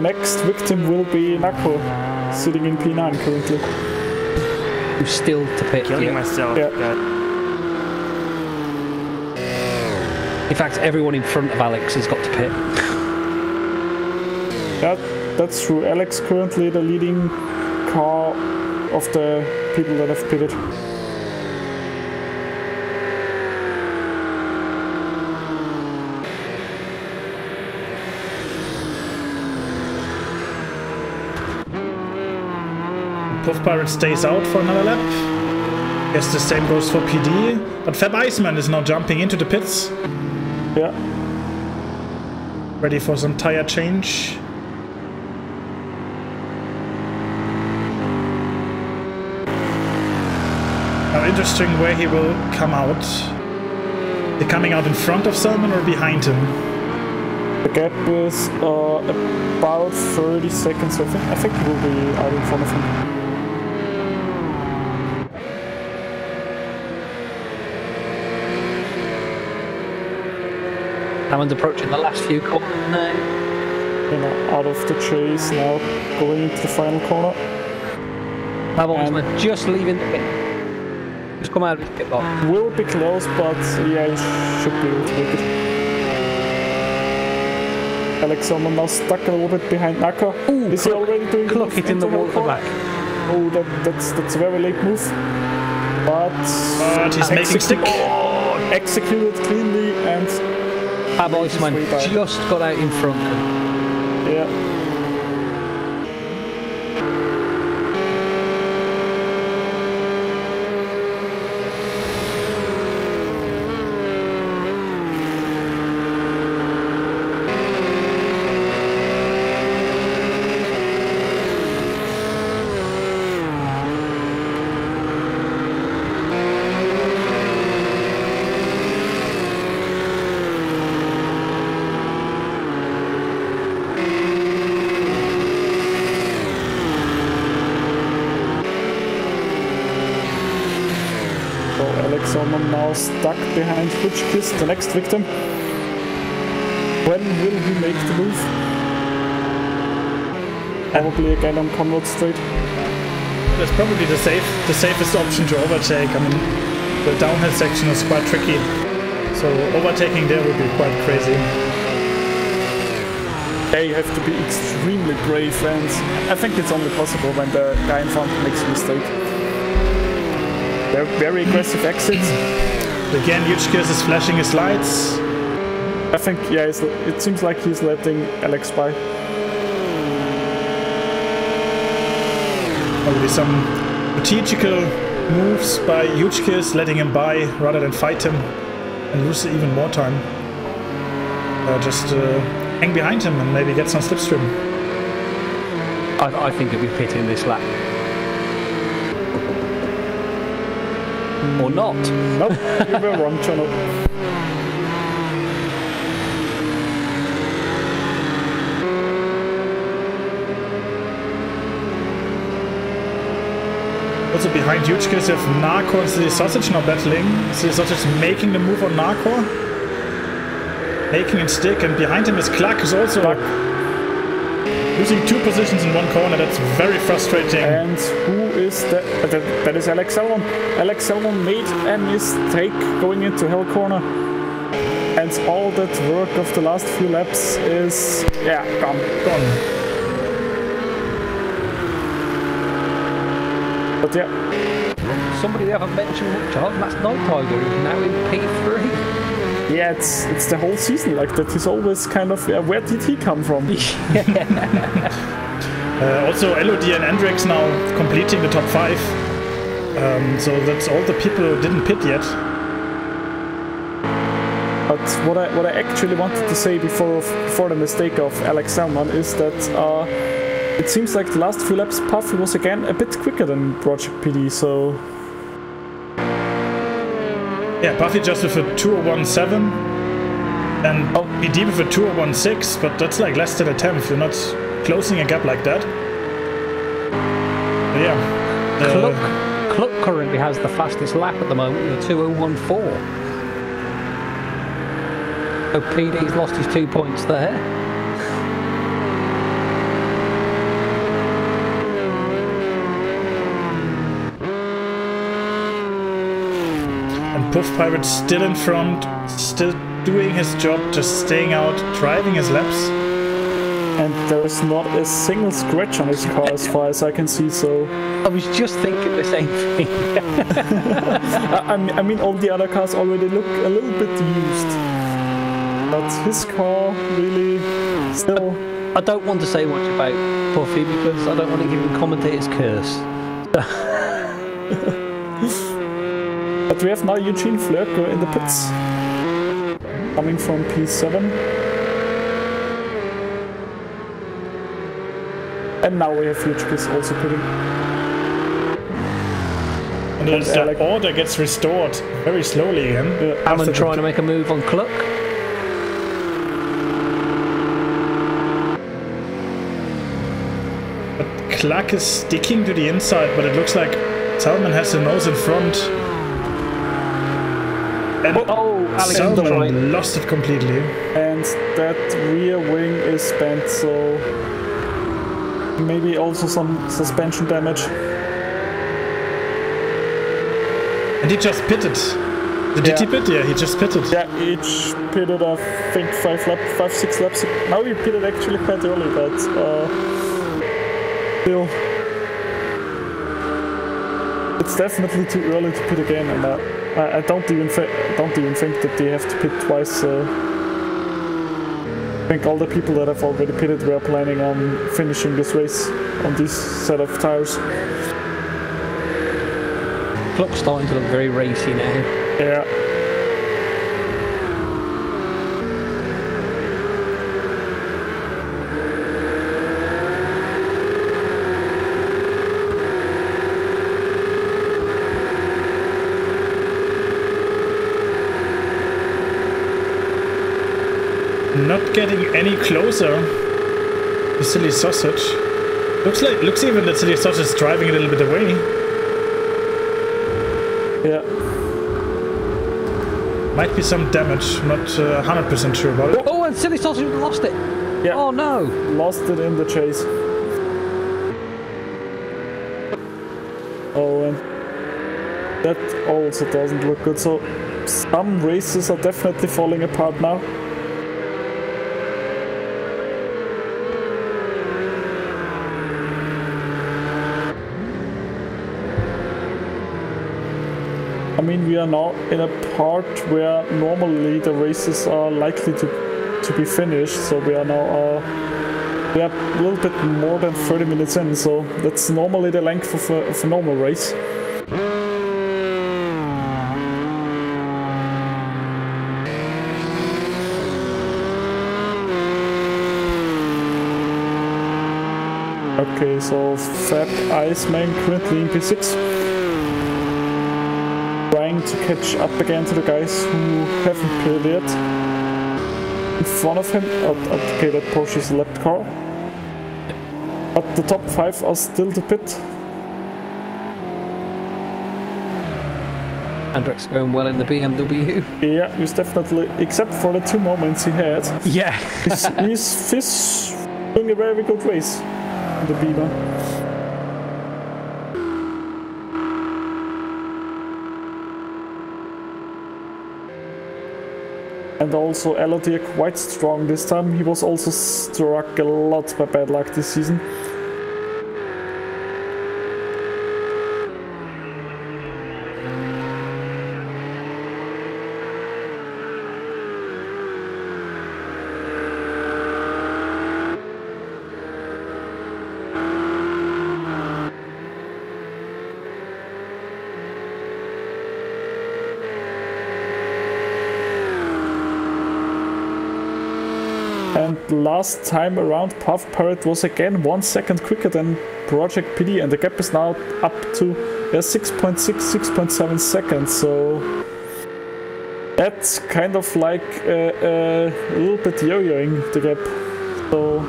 Speaker 3: next victim will be Nako, sitting in P9 currently.
Speaker 2: Who's still to pit.
Speaker 5: Killing myself.
Speaker 3: Yeah.
Speaker 2: In fact, everyone in front of Alex has got to pit.
Speaker 3: Yeah, that's true. Alex currently the leading car of the people that have pitted.
Speaker 1: Puff Pirate stays out for another lap. Guess the same goes for PD. But Fab Iceman is now jumping into the pits.
Speaker 3: Yeah.
Speaker 1: Ready for some tire change. Now interesting where he will come out. They're coming out in front of Salmon or behind him?
Speaker 3: The gap is about 30 seconds, I think he will be out in front of him.
Speaker 2: Hammond's approaching the last few corners now.
Speaker 3: You know, out of the chase now, going into the final corner.
Speaker 2: Fab Iceman just leaving the pit. Just come out of his pit box.
Speaker 3: Will be close, but yeah, he should be able to make it. Alex Salmon now stuck a little bit behind Naka.
Speaker 2: Ooh,
Speaker 3: is he already doing
Speaker 2: clock it in the wall at the back?
Speaker 3: Oh, that's a very late move. But
Speaker 1: he's making stick.
Speaker 3: Executed cleanly and
Speaker 2: Fab Iceman just got out in front.
Speaker 3: Yeah. Salmon now stuck behind Hutchkiss, the next victim. When will he make the move? Probably again on Conrad Straight.
Speaker 1: That's probably the safest option to overtake. I mean, the downhill section is quite tricky, so overtaking there would be quite crazy.
Speaker 3: They have to be extremely brave, and I think it's only possible when the guy in front makes a mistake. They're very aggressive exits.
Speaker 1: Again, Hutchkiss is flashing his lights.
Speaker 3: I think, yeah, it seems like he's letting Alex by.
Speaker 1: Probably some strategical moves by Hutchkiss, letting him by rather than fight him and lose even more time. Just hang behind him and maybe get some slipstream.
Speaker 2: I think he'll be pitting this lap. Or not.
Speaker 3: Nope, you were wrong, Channel.
Speaker 1: Also behind Hutchkiss you have Narcor and Silly Sausage now battling. Silly Sausage making the move on Narcor. Making it stick, and behind him is Cluck, who's also losing 2 positions in one corner. That's very frustrating.
Speaker 3: And who is that? That is Alex Salmon. Alex Salmon made a mistake going into Hell Corner. And all that work of the last few laps is, yeah, gone. But yeah.
Speaker 2: Somebody they haven't mentioned much of, and that's Night Tiger, who's now in P3.
Speaker 3: Yeah, it's the whole season like that. He's always kind of, where did he come from?
Speaker 1: Also, LOD and Andrix now completing the top 5. So that's all the people who didn't pit yet.
Speaker 3: But what I actually wanted to say before the mistake of Alex Salmon is that it seems like the last few laps Puffy was again a bit quicker than Project PD, so...
Speaker 1: Yeah, Puffy just with a 2017 and PD with a 2016, but that's like less than a tenth. You're not closing a gap like that. But yeah.
Speaker 2: Cluck currently has the fastest lap at the moment, the 2014. So PD's lost his 2 points there.
Speaker 1: Puff Pirate still in front, still doing his job, just staying out, driving his laps.
Speaker 3: And there is not a single scratch on his car as far as I can see, so...
Speaker 2: I was just thinking the same thing.
Speaker 3: I mean, all the other cars already look a little bit used. But his car really still...
Speaker 2: I don't want to say much about Puffy because I don't want to give him commentator's curse.
Speaker 3: But we have now Eugene Flurko in the pits, coming from P7. And now we have Hutchkiss also pitting.
Speaker 1: And then the order gets restored very slowly again.
Speaker 2: Ammon trying to make a move on Cluck.
Speaker 1: But Cluck is sticking to the inside, but it looks like Salmon has the nose in front. And
Speaker 2: Alex
Speaker 1: Salmon lost it completely.
Speaker 3: And that rear wing is bent, so maybe also some suspension damage.
Speaker 1: And he just pitted. Did he pit? Yeah, he just pitted.
Speaker 3: Yeah, he pitted, I think, 5, 6 laps. Now he pitted actually quite early, but still. It's definitely too early to pit again, and I don't even think that they have to pit twice. I think all the people that have already pitted were planning on finishing this race on this set of tires.
Speaker 2: Clock's starting to look very racy now.
Speaker 3: Yeah.
Speaker 1: Not getting any closer to Silly Sausage. Looks even that Silly Sausage is driving a little bit away.
Speaker 3: Yeah.
Speaker 1: Might be some damage, not 100% sure about it.
Speaker 2: Oh, and Silly Sausage lost it.
Speaker 3: Yeah.
Speaker 2: Oh no.
Speaker 3: Lost it in the chase. Oh, and that also doesn't look good. So some races are definitely falling apart now. I mean, we are now in a part where normally the races are likely to be finished, so we are now we are a little bit more than 30 minutes in, so that's normally the length of a normal race. Okay, so Fab Iceman currently in P6. Trying to catch up again to the guys who haven't played yet. In front of him, okay, that Porsche is a lap car. But the top 5 are still to pit.
Speaker 2: Hendrick's going well in the BMW.
Speaker 3: Yeah, he's definitely, except for the 2 moments he had.
Speaker 2: Yeah.
Speaker 3: he's doing a very good race in the Beamer. And also Elodie quite strong this time. He was also struck a lot by bad luck this season. And last time around, Puff Parrot was again 1 second quicker than Project PD, and the gap is now up to 6.6, 6.7 seconds. So that's kind of like a little bit yo-yoing the gap. So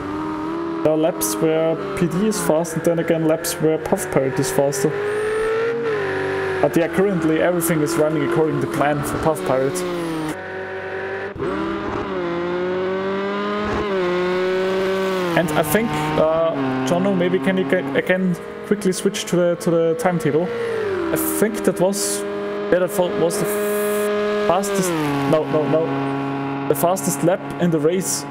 Speaker 3: there are laps where PD is fast, and then again laps where Puff Parrot is faster. But yeah, currently everything is running according to plan for Puff Parrot. And I think, Jono, maybe can you again quickly switch to the timetable? I think that was the fastest. No. The fastest lap in the race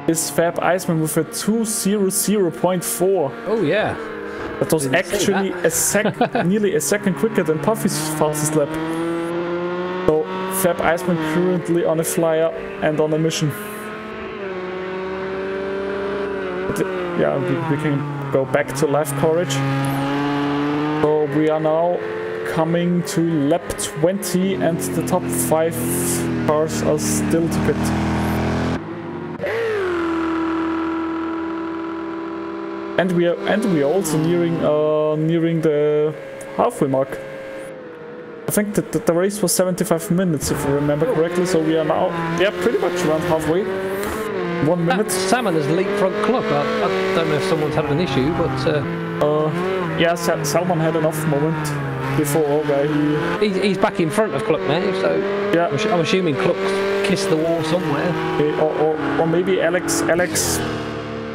Speaker 3: is Fab Iceman with a 2:00.4.
Speaker 2: Oh yeah.
Speaker 3: That was actually nearly a second quicker than Puffy's fastest lap. So Fab Iceman currently on a flyer and on a mission. Yeah, we can go back to live coverage. So we are now coming to lap 20 and the top 5 cars are still to pit. And we are also nearing the halfway mark. I think that the race was 75 minutes if I remember correctly, so we are now pretty much around halfway. 1 minute.
Speaker 2: Salmon has leapfrog Cluck. I don't know if someone's had an issue, but
Speaker 3: yeah, Salmon had an off moment before where
Speaker 2: he's back in front of Cluck now. So
Speaker 3: yeah,
Speaker 2: I'm assuming Cluck kissed the wall somewhere.
Speaker 3: Or maybe Alex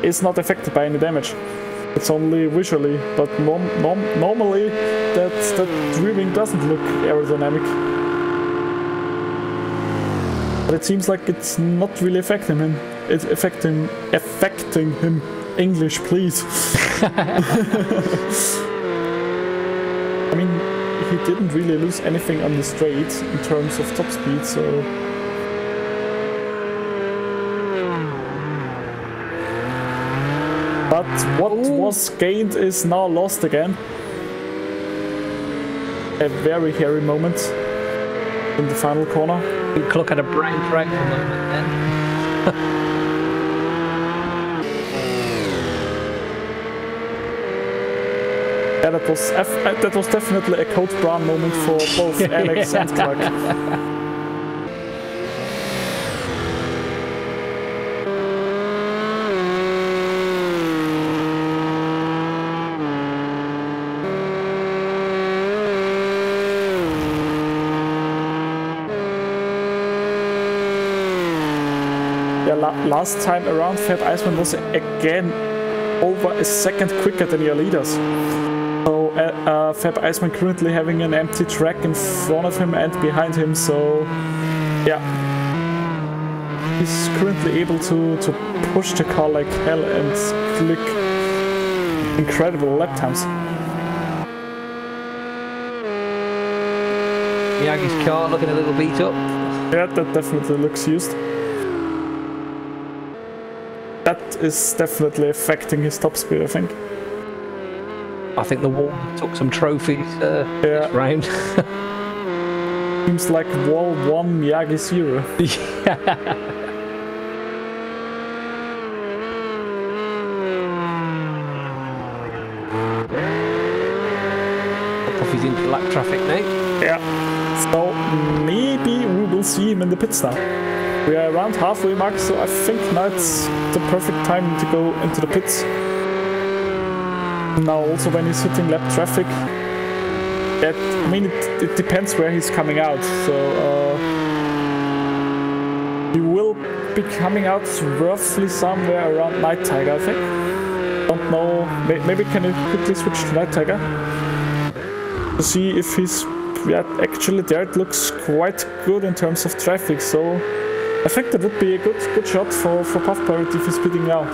Speaker 3: is not affected by any damage. It's only visually, but normally that driving doesn't look aerodynamic. But it seems like it's not really affecting him. It's affecting him. English, please. I mean, he didn't really lose anything on the straight in terms of top speed, so. But what was gained is now lost again. A very hairy moment in the final corner.
Speaker 2: Cluck had a brain crack for a moment then.
Speaker 3: Yeah, that was definitely a Code Brown moment for both Alex and Clark. yeah, last time around, Fab Iceman was again over a second quicker than your leaders. So Fab Iceman currently having an empty track in front of him and behind him. So yeah, he's currently able to push the car like hell and click incredible lap times.
Speaker 2: Miyagi's car looking a little beat up.
Speaker 3: Yeah, that definitely looks used. That is definitely affecting his top speed, I think.
Speaker 2: I think the wall took some trophies this round.
Speaker 3: Seems like wall 1, Miyagi 0.
Speaker 2: Yeah. He's into lap traffic now.
Speaker 3: Yeah. So maybe we will see him in the pits now. We are around halfway mark, so I think now it's the perfect time to go into the pits. Now also when he's hitting lap traffic, I mean it depends where he's coming out. So he will be coming out roughly somewhere around Night Tiger, I think. Don't know. Maybe can you quickly switch to Night Tiger to see if he's actually there. It looks quite good in terms of traffic, so I think that would be a good shot for Puff Pirate if he's speeding now.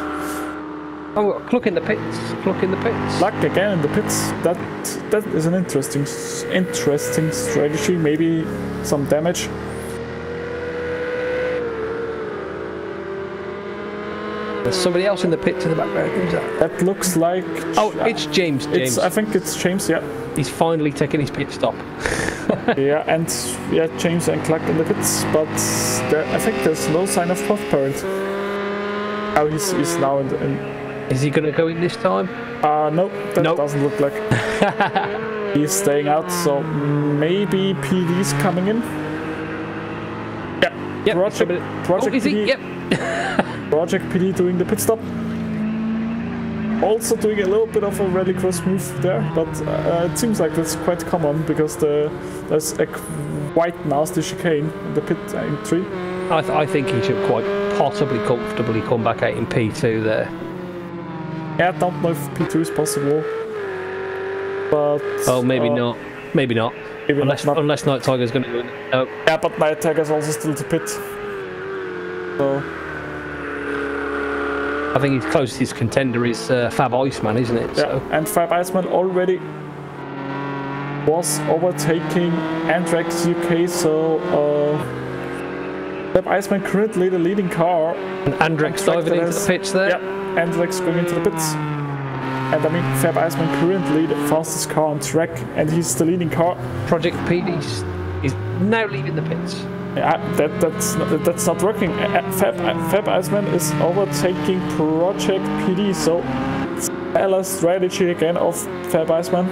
Speaker 2: Oh, Cluck in the pits. Cluck in the pits.
Speaker 3: Cluck again in the pits. That is an interesting strategy. Maybe some damage.
Speaker 2: There's somebody else in the pits in the background. Who's that?
Speaker 3: That looks like...
Speaker 2: Oh, it's James.
Speaker 3: I think it's James, yeah.
Speaker 2: He's finally taken his pit stop.
Speaker 3: Yeah, and yeah, James and Cluck in the pits, but I think there's no sign of Puff Pirate. Oh, he's now in...
Speaker 2: Is he going to go in this time?
Speaker 3: No, that doesn't look like. He's staying out, so maybe PD's coming in. Yeah,
Speaker 2: yep,
Speaker 3: Project
Speaker 2: is
Speaker 3: PD.
Speaker 2: he? Yep.
Speaker 3: Project PD doing the pit stop. Also doing a little bit of a rally cross move there, but it seems like that's quite common because there's a quite nasty chicane in the pit in 3.
Speaker 2: I think he should quite possibly comfortably come back out in P2 there.
Speaker 3: Yeah, I don't know if P2 is possible, but...
Speaker 2: Oh, maybe not. Maybe not.
Speaker 3: Maybe
Speaker 2: unless Night Tiger's going to win. No.
Speaker 3: Yeah, but Night Tiger's also still to pit. So...
Speaker 2: I think his closest contender is Fab Iceman, isn't it?
Speaker 3: Yeah, so. And Fab Iceman already was overtaking Andrex UK, so Fab Iceman currently the leading car.
Speaker 2: And Andrex diving into the pits there.
Speaker 3: Yeah, Andrex going into the pits. And I mean, Fab Iceman currently the fastest car on track, and he's the leading car.
Speaker 2: Project PD is now leaving the pits.
Speaker 3: Yeah, that's not working. Fab Iceman is overtaking Project PD, so stellar strategy again of Fab Iceman.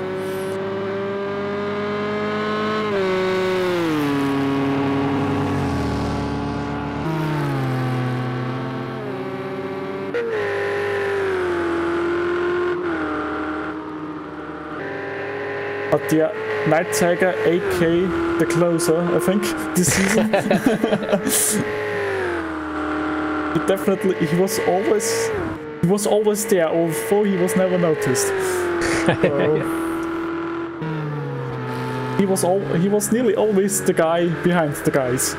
Speaker 3: But yeah, Night Tiger, AK the closer, I think, this season. He was always there, although he was never noticed. He was nearly always the guy behind the guys.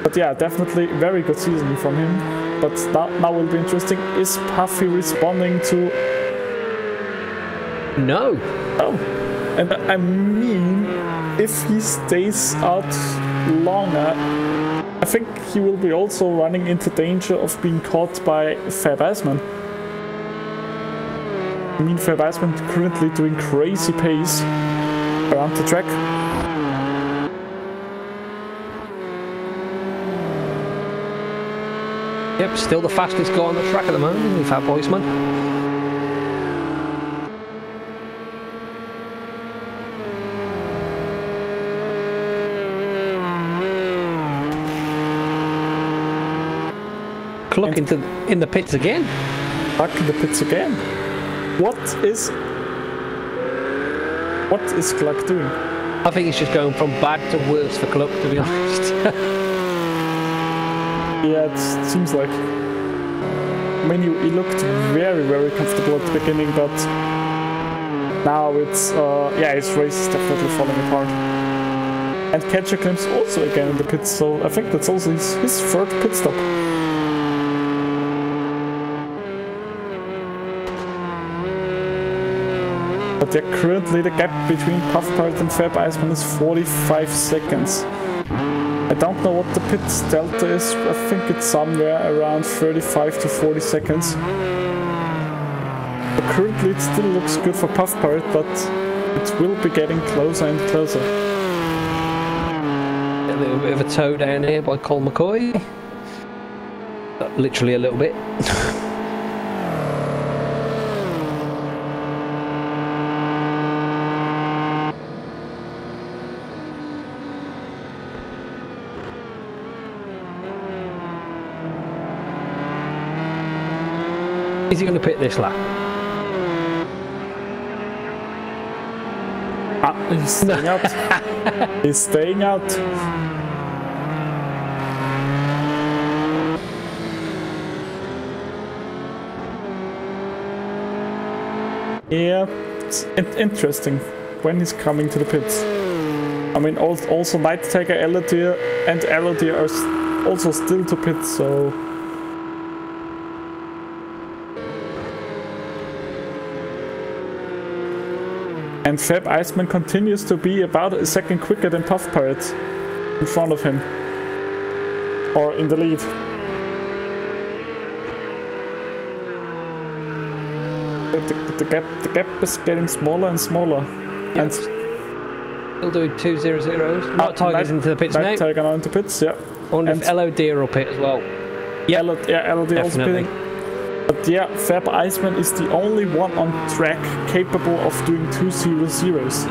Speaker 3: But yeah, definitely very good season from him. But now will be interesting. Is Puffy responding to?
Speaker 2: No.
Speaker 3: Oh. And I mean, if he stays out longer, I think he will be also running into danger of being caught by Fab Iceman. I mean, Fab Iceman currently doing crazy pace around the track.
Speaker 2: Yep, still the fastest guy on the track at the moment, isn't he, Fab Iceman? Cluck in the pits again.
Speaker 3: Back in the pits again. What is Cluck doing?
Speaker 2: I think he's just going from bad to worse for Cluck, to be honest.
Speaker 3: Yeah, it seems like. I mean, he looked very, very comfortable at the beginning, but now it's, yeah, his race is definitely falling apart. And catch a glimpse also again in the pits, so I think that's also his third pit stop. But yeah, currently the gap between Puff Pirate and Fab Iceman is 45 seconds. I don't know what the pit delta is, I think it's somewhere around 35 to 40 seconds. But currently it still looks good for Puff Pirate, but it will be getting closer and closer.
Speaker 2: A little bit of a toe down here by Col McCoy. Literally a little bit. Is he going to pit this lap?
Speaker 3: He's staying out. He's staying out. Yeah, it's interesting when he's coming to the pits. I mean, also Night Tiger, Elodie and Elodie are also still to pit, so... And Fab Iceman continues to be about a second quicker than Puff Pirate in front of him. Or in the lead. The gap is getting smaller and smaller.
Speaker 2: Yep.
Speaker 3: And
Speaker 2: still doing 2.00. Night Tiger's into the pits now.
Speaker 3: Night Tiger now into pits, yeah.
Speaker 2: I wonder if LOD are up pit as well.
Speaker 3: Yeah, LOD also pitting. But yeah, Fab Iceman is the only one on track capable of doing 2.00s.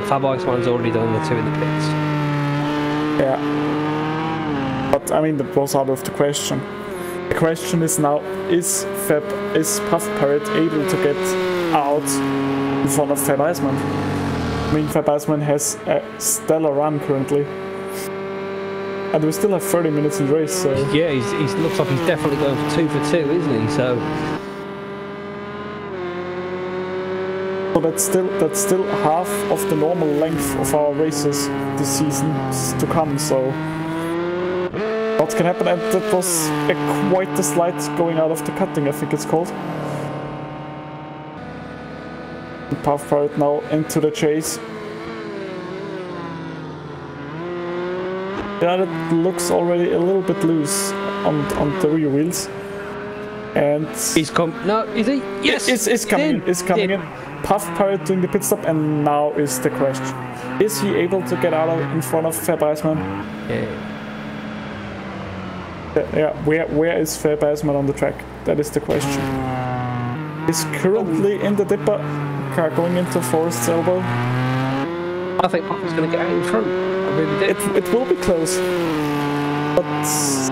Speaker 2: Fab Iceman's already done the 2 in the pits.
Speaker 3: Yeah. But I mean, that was out of the question. The question is now, is Puff Pirate able to get out in front of Fab Iceman? I mean, Fab Iceman has a stellar run currently. And we still have 30 minutes in the race, so...
Speaker 2: Yeah, he looks like he's definitely going for 2 for 2, isn't he? So
Speaker 3: that's still half of the normal length of our races this season to come, so... What can happen? And that was quite the slide going out of the cutting, I think it's called. Puff Pirate now into the chase. Yeah, that looks already a little bit loose on the rear wheels. And
Speaker 2: he's come. No, is he? Yes,
Speaker 3: it's coming in. It's coming in. Puff Pirate doing the pit stop, and now is the question: is he able to get out in front of Fab Iceman? Yeah. Where is Fab Iceman on the track? That is the question. He's currently in the dipper. Car going into Forrest's elbow.
Speaker 2: I think Puff's going to get out in front. I really did.
Speaker 3: It will be close. But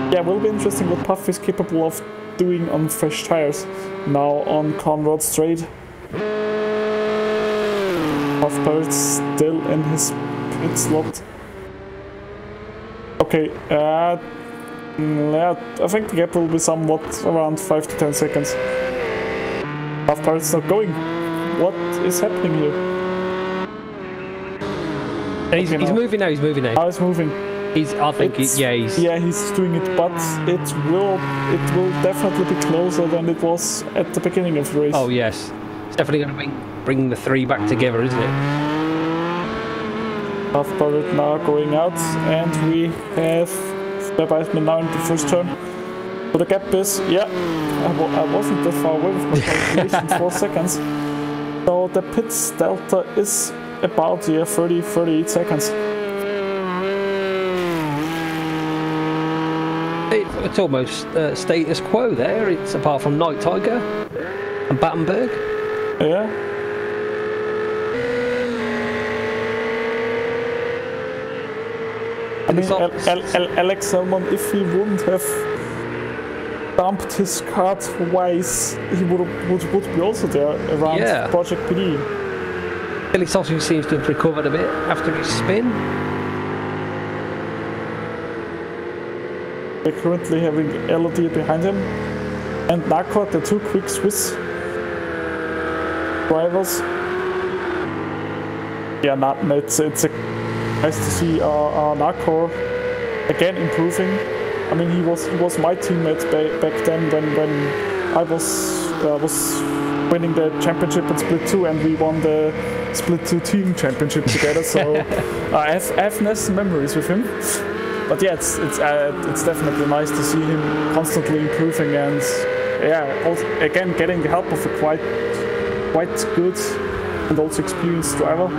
Speaker 3: yeah, it will be interesting what Puff is capable of doing on fresh tires. Now on Conrad Straight. Puff Pirate still in his pit slot. Okay, yeah, I think the gap will be somewhat around 5 to 10 seconds. Puff Pirate's not going. What is happening here?
Speaker 2: He's moving now. He's moving now.
Speaker 3: Oh, he's moving.
Speaker 2: He's
Speaker 3: doing it, but it will definitely be closer than it was at the beginning of the race.
Speaker 2: Oh yes, it's definitely going to bring the 3 back together, isn't it?
Speaker 3: Puff Pirate now going out, and we have Fab Iceman now in the first turn. So the gap is, yeah, I wasn't that far away with my calculations, 4 seconds. So the pits delta is about 30-38 seconds.
Speaker 2: It's almost status quo there. It's apart from Night Tiger and Battenberg.
Speaker 3: Yeah. I mean, Alex Salmon, if he wouldn't have dumped his car twice, he would be also there around Project PD.
Speaker 2: Billy Sausage seems to have recovered a bit after his spin.
Speaker 3: They're currently having LOD behind him. And Nako, the two quick Swiss drivers. Yeah, it's nice to see Nako again improving. I mean, he was my teammate back then when I was winning the championship in Split 2 and we won the Split 2 team championship together. So I have nice memories with him. But yeah, it's definitely nice to see him constantly improving and yeah, also, again getting the help of a quite good and also experienced driver.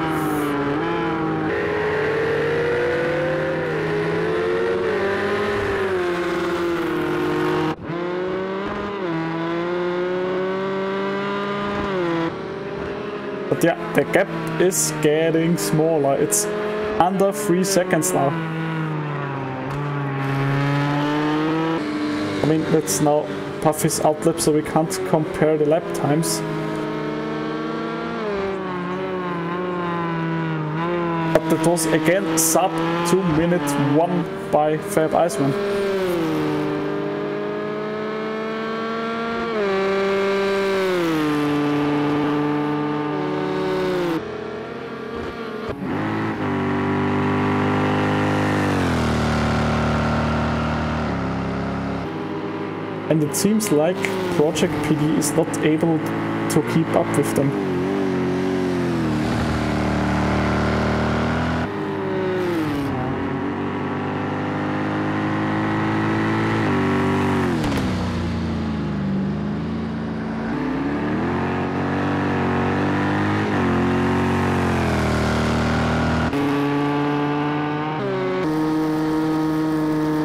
Speaker 3: But yeah, the gap is getting smaller. It's under 3 seconds now. I mean, that's now Puffy's outlap, so we can't compare the lap times. But that was again sub 2 minutes 1 by Fab Iceman. And it seems like Project PD is not able to keep up with them.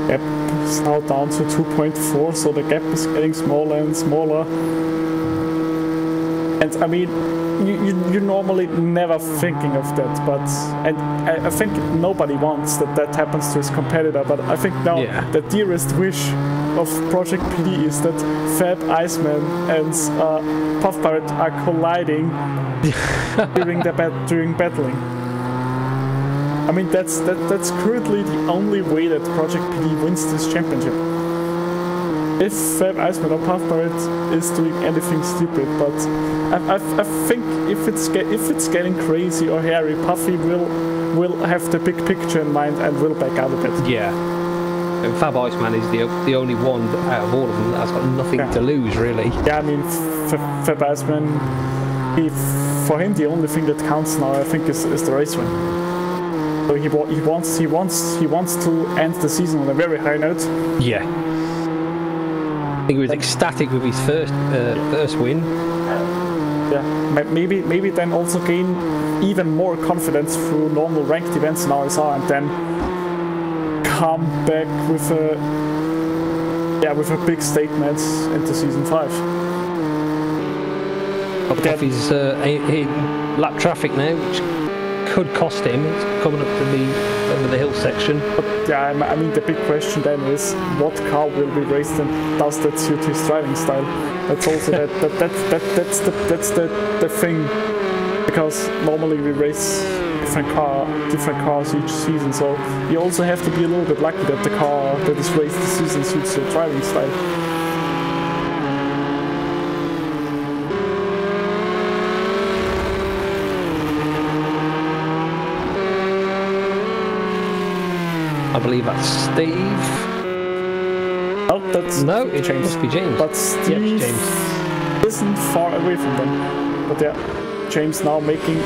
Speaker 3: Gap is now down to 2.4, so the gap is getting smaller and smaller. And I mean, you're normally never thinking of that, but and I think nobody wants that happens to his competitor. But I think now the dearest wish of Project PD is that Fab Iceman and Puff Pirate are colliding during battling. I mean, that's currently the only way that Project PD wins this championship. If Fab Iceman or Puff Pirate is doing anything stupid, but I think if it's getting crazy or hairy, Puffy will have the big picture in mind and will back out a bit.
Speaker 2: Yeah. And Fab Iceman is the only one out of all of them that has got nothing to lose, really.
Speaker 3: Yeah, I mean, Fab Iceman, for him the only thing that counts now, I think, is the race win. So he wants to end the season on a very high note.
Speaker 2: Yeah. I think he was ecstatic with his first win.
Speaker 3: Yeah, maybe then also gain even more confidence through normal ranked events in RSR and then come back with a big statement into season 5.
Speaker 2: But Puffy's lap traffic now, which could cost him. It's coming up to the over the hill section.
Speaker 3: But yeah, I mean the big question then is what car will be raced and does that suit his driving style? That's also that's the thing, because normally we race different cars each season, so you also have to be a little bit lucky that the car that is raced this season suits your driving style.
Speaker 2: I believe that's Steve.
Speaker 3: Oh, that's
Speaker 2: it
Speaker 3: James.
Speaker 2: Must be James.
Speaker 3: But Steve isn't far away from them. But yeah, James now making.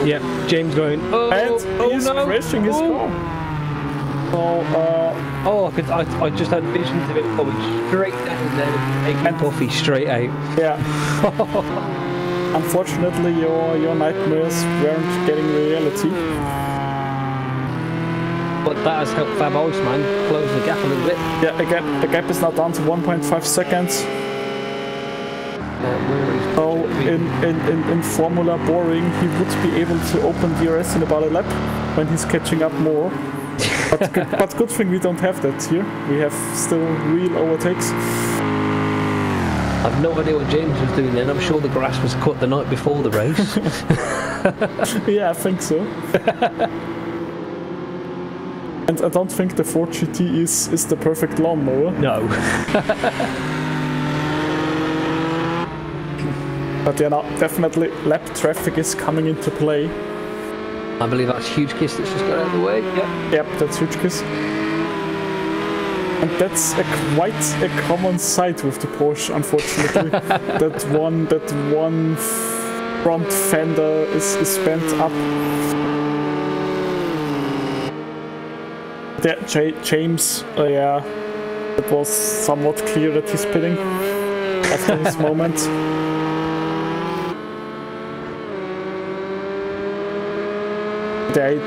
Speaker 2: Yeah, James going. Oh,
Speaker 3: and he's crashing his car. So
Speaker 2: I just had visions of it coming straight down there and Puffy straight out.
Speaker 3: Yeah. Unfortunately, your nightmares weren't getting reality.
Speaker 2: But that has helped Fab Iceman close the gap a little bit.
Speaker 3: Yeah, again, the gap is now down to 1.5 seconds. So in Formula Boring, he would be able to open DRS in about a lap when he's catching up more. But good thing we don't have that here. We have still real overtakes.
Speaker 2: I've no idea what James was doing then. I'm sure the grass was cut the night before the race.
Speaker 3: Yeah, I think so. And I don't think the Ford GT is the perfect lawnmower.
Speaker 2: No.
Speaker 3: But yeah, no, definitely lap traffic is coming into play.
Speaker 2: I believe that's Huge Kiss that's just got out of the way. Yep.
Speaker 3: Yep, that's Huge Kiss. And that's quite a common sight with the Porsche, unfortunately. that one front fender is bent up. Yeah, James, yeah, it was somewhat clear that he's pitting after his moment. Yeah, he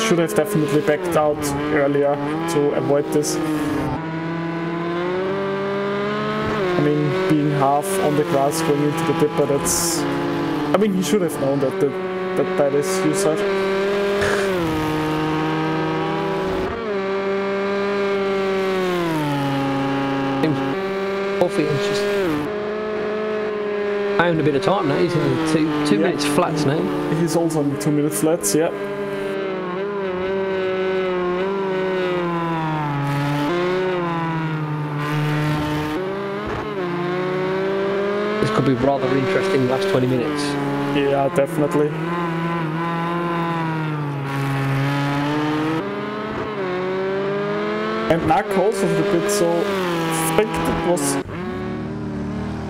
Speaker 3: should have definitely backed out earlier to avoid this. I mean, being half on the grass going into the dipper, that's... I mean, he should have known that is suicide.
Speaker 2: Coffee is just having a bit of time now. He's in two minutes flats now.
Speaker 3: He's also on 2 minute flats, yeah.
Speaker 2: This could be rather interesting last 20 minutes.
Speaker 3: Yeah, definitely. And Naka also a bit, so I think it was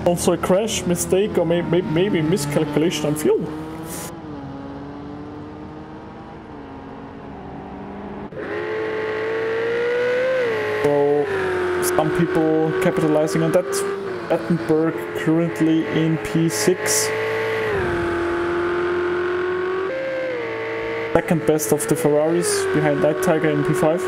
Speaker 3: also a crash, mistake, or maybe miscalculation on fuel. So some people capitalizing on that. Battenberg currently in P6. Second best of the Ferraris, behind Night Tiger in P5.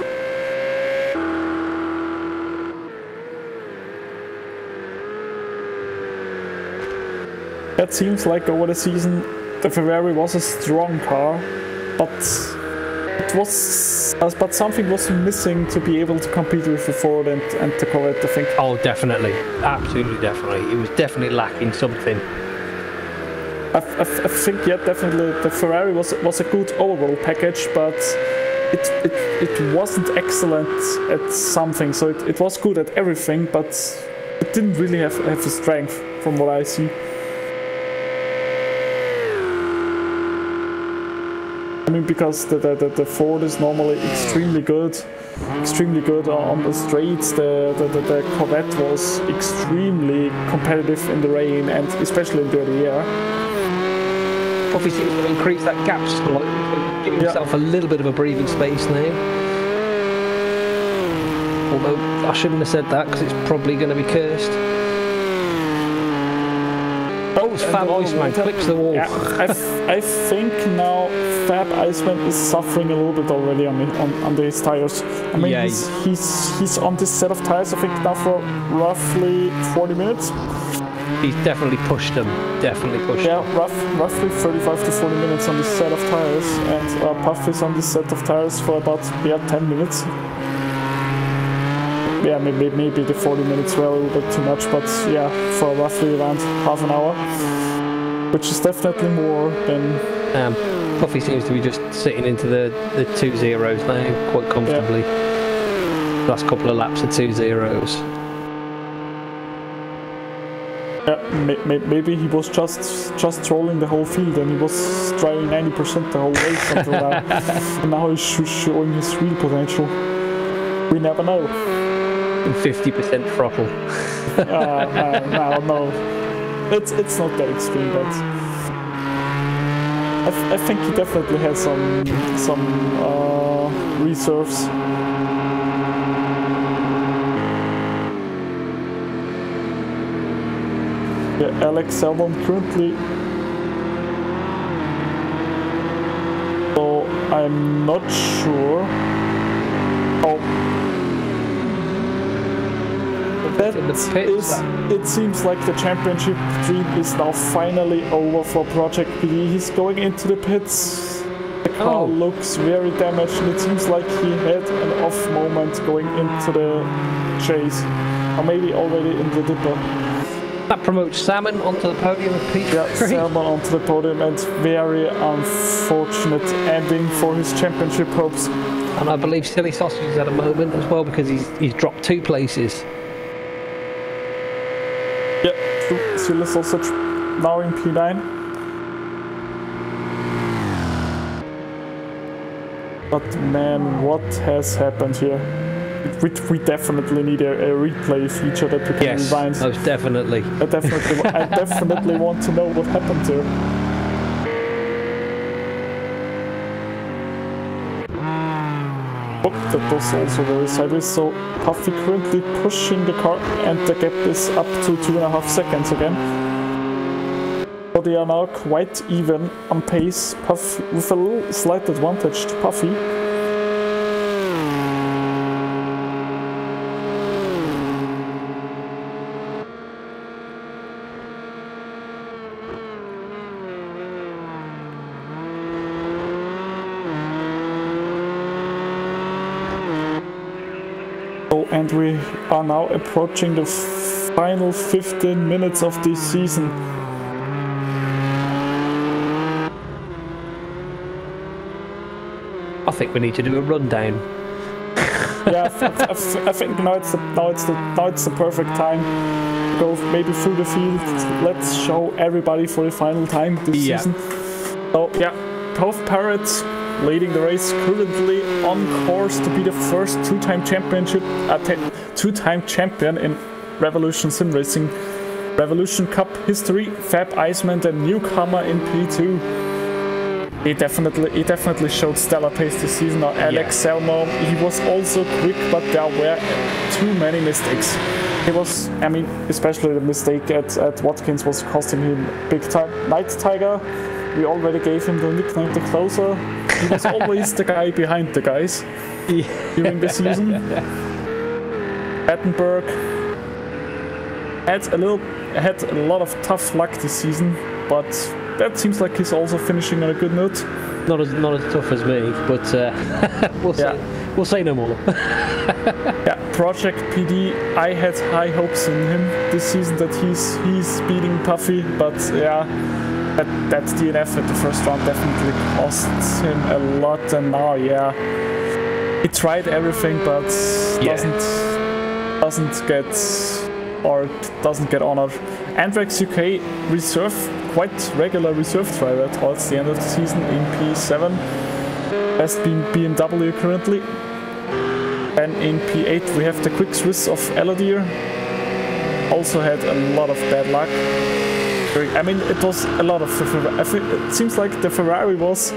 Speaker 3: That seems like over the season the Ferrari was a strong car, but something was missing to be able to compete with the Ford and the Corvette, I think.
Speaker 2: Oh, definitely, absolutely, definitely. It was definitely lacking something.
Speaker 3: I think, yeah, definitely the Ferrari was a good overall package, but it wasn't excellent at something. So it was good at everything, but it didn't really have the strength from what I see. I mean, because the Ford is normally extremely good on the straights. The Corvette was extremely competitive in the rain and especially in dirty air.
Speaker 2: Obviously, it's going to increase that gap slightly, give himself a little bit of a breathing space now. Although I shouldn't have said that because it's probably going to be cursed. Oh, it's Fab Iceman clips the wall.
Speaker 3: Yeah, I think now Fab Iceman is suffering a little bit already on these tires. I mean, yeah, he's on this set of tires, I think, now for roughly 40 minutes.
Speaker 2: He's definitely pushed them.
Speaker 3: Yeah, roughly 35 to 40 minutes on this set of tires, and Puff is on this set of tires for about 10 minutes. Yeah, maybe the 40 minutes were a little bit too much, but yeah, for roughly around half an hour, which is definitely more than...
Speaker 2: Puffy seems to be just sitting into the 2 zeros now quite comfortably. Yeah. Last couple of laps of 2 zeros.
Speaker 3: Yeah, maybe he was just trolling the whole field and he was driving 90% the whole race until now. And now he's showing his real potential. We never know.
Speaker 2: 50% throttle.
Speaker 3: I don't know. It's not that extreme, but I think he definitely had some reserves. Yeah, Alex Albon currently. So I'm not sure. Oh. It seems like the championship dream is now finally over for Project PD. He's going into the pits. The car looks very damaged, and it seems like he had an off moment going into the chase, or maybe already in the dipper.
Speaker 2: That promotes Salmon onto the podium of P3.
Speaker 3: Yeah, Salmon onto the podium, and very unfortunate ending for his championship hopes.
Speaker 2: And I believe Silly Sausage is at a moment as well because he's dropped 2 places.
Speaker 3: Yeah, true. Silly Sausage now in P9. But man, what has happened here? We definitely need a replay feature that we can rewind.
Speaker 2: Yes, most definitely.
Speaker 3: I definitely want to know what happened there. Oh, that was also very sideways. So Puffy currently pushing the car, and the gap is up to 2.5 seconds again. So they are now quite even on pace. Puffy with a little slight advantage to Puffy. And we are now approaching the final 15 minutes of this season.
Speaker 2: I think we need to do a rundown.
Speaker 3: Yeah, I think now it's the perfect time to go maybe through the field. Let's show everybody for the final time this season. So yeah, Puff Parrot leading the race, currently on course to be the first two-time champion in Revolution Sim Racing Revolution Cup history. Fab Iceman, the newcomer in P2. He definitely showed stellar pace this season. Now Alex Selmo, he was also quick, but there were too many mistakes. He was, I mean, especially the mistake at Watkins was costing him big time. Night Tiger, we already gave him the nickname the Closer. He was always the guy behind the guys during the season. Battenberg had a lot of tough luck this season, but that seems like he's also finishing on a good note.
Speaker 2: Not as tough as me, but we'll say no more.
Speaker 3: Yeah, Project PD, I had high hopes in him this season that he's beating Puffy, but yeah, that DNF at the first round definitely costs him a lot, and now he tried everything but doesn't get honored. Andrex UK reserve, quite regular reserve driver towards the end of the season in P7. Best being BMW currently. And in P8 we have the quick Swiss of Eladir. Also had a lot of bad luck. I mean, it was a lot of it seems like the Ferrari was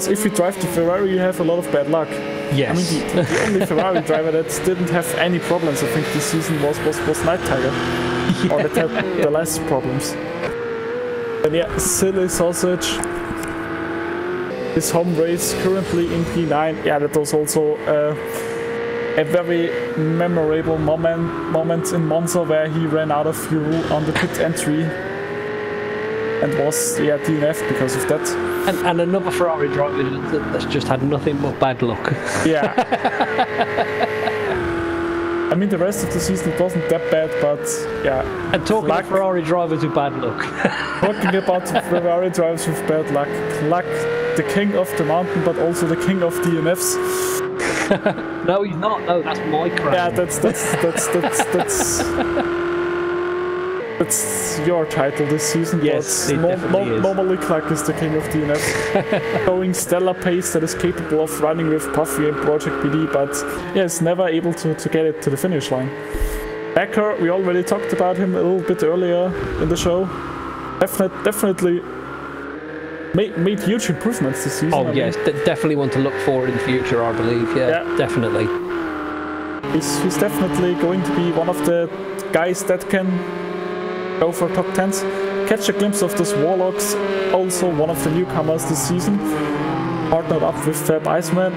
Speaker 3: if you drive the Ferrari you have a lot of bad luck.
Speaker 2: Yes.
Speaker 3: I mean, the only Ferrari driver that didn't have any problems, I think, this season was Night Tiger. Or that had the less problems. And yeah, Silly Sausage. His home race currently in P9. Yeah, that was also a very memorable moment in Monza where he ran out of fuel on the pit entry. And was DNF because of that.
Speaker 2: And another Ferrari driver that's just had nothing but bad luck.
Speaker 3: Yeah. I mean, the rest of the season it wasn't that bad, but yeah.
Speaker 2: And talking about Ferrari drivers with bad luck.
Speaker 3: Talking about Ferrari drivers with bad luck. Luck, the king of the mountain, but also the king of DNFs.
Speaker 2: No, he's not. No, that's my crown.
Speaker 3: Yeah, that's your title this season.
Speaker 2: Yes, it definitely is.
Speaker 3: Normally Clark is the king of DNF. Showing stellar pace that is capable of running with Puffy and Project PD, but is never able to get it to the finish line. Becker, we already talked about him a little bit earlier in the show. Definitely made huge improvements this season.
Speaker 2: Oh yes, definitely one to look for in the future, I believe. Yeah, definitely.
Speaker 3: He's definitely going to be one of the guys that can go for top 10s. Catch a glimpse of those Warlocks, also one of the newcomers this season. Partnered up with Fab Iceman,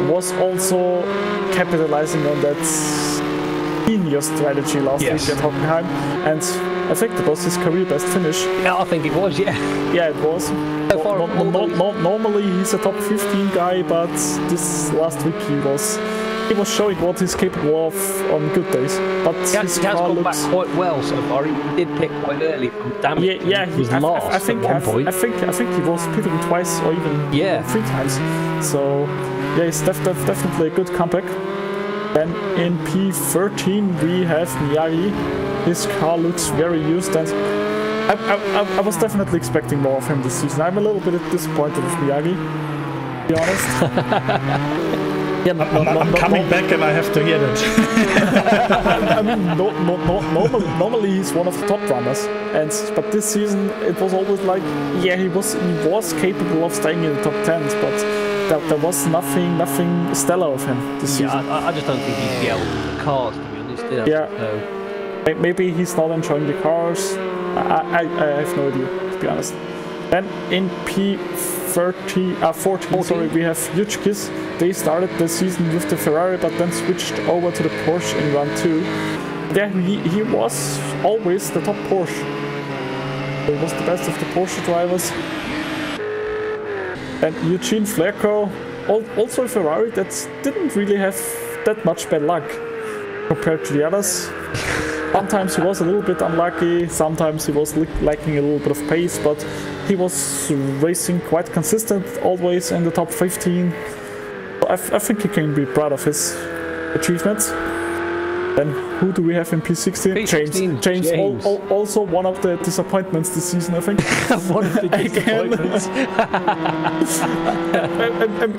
Speaker 3: was also capitalizing on that senior strategy last week at Hockenheim, and I think that was his career best finish.
Speaker 2: Yeah, I think it was, yeah.
Speaker 3: Yeah, it was. Normally he's a top 15 guy, but this last week he was he was showing what he's capable of on good days. But
Speaker 2: He has gone back quite well so far. He did pit quite early from damage.
Speaker 3: Yeah,
Speaker 2: he was last
Speaker 3: I think
Speaker 2: at one point.
Speaker 3: I think he was pitting twice or even 3 times. So yeah, it's definitely a good comeback. Then in P13 we have Miyagi. His car looks very used, and I was definitely expecting more of him this season. I'm a little bit disappointed with Miyagi, to be honest.
Speaker 1: I'm coming back and I have to hear that.
Speaker 3: I mean, normally he's one of the top runners, but this season it was always like, yeah, he was capable of staying in the top 10s, but there was nothing stellar of him this season.
Speaker 2: I just don't think he'd be able to the cars, to be honest.
Speaker 3: Yeah. Maybe he's not enjoying the cars. I have no idea, to be honest. Then in P14, sorry, we have Yuchkis. They started the season with the Ferrari, but then switched over to the Porsche in round 2. Yeah, he was always the top Porsche. He was the best of the Porsche drivers. And Eugene Flerko, also a Ferrari that didn't really have that much bad luck compared to the others. Sometimes he was a little bit unlucky, sometimes he was lacking a little bit of pace, but he was racing quite consistent, always in the top 15. So I think he can be proud of his achievements. Then who do we have in P16? James. Also one of the disappointments this season, I think.
Speaker 2: One of the disappointments.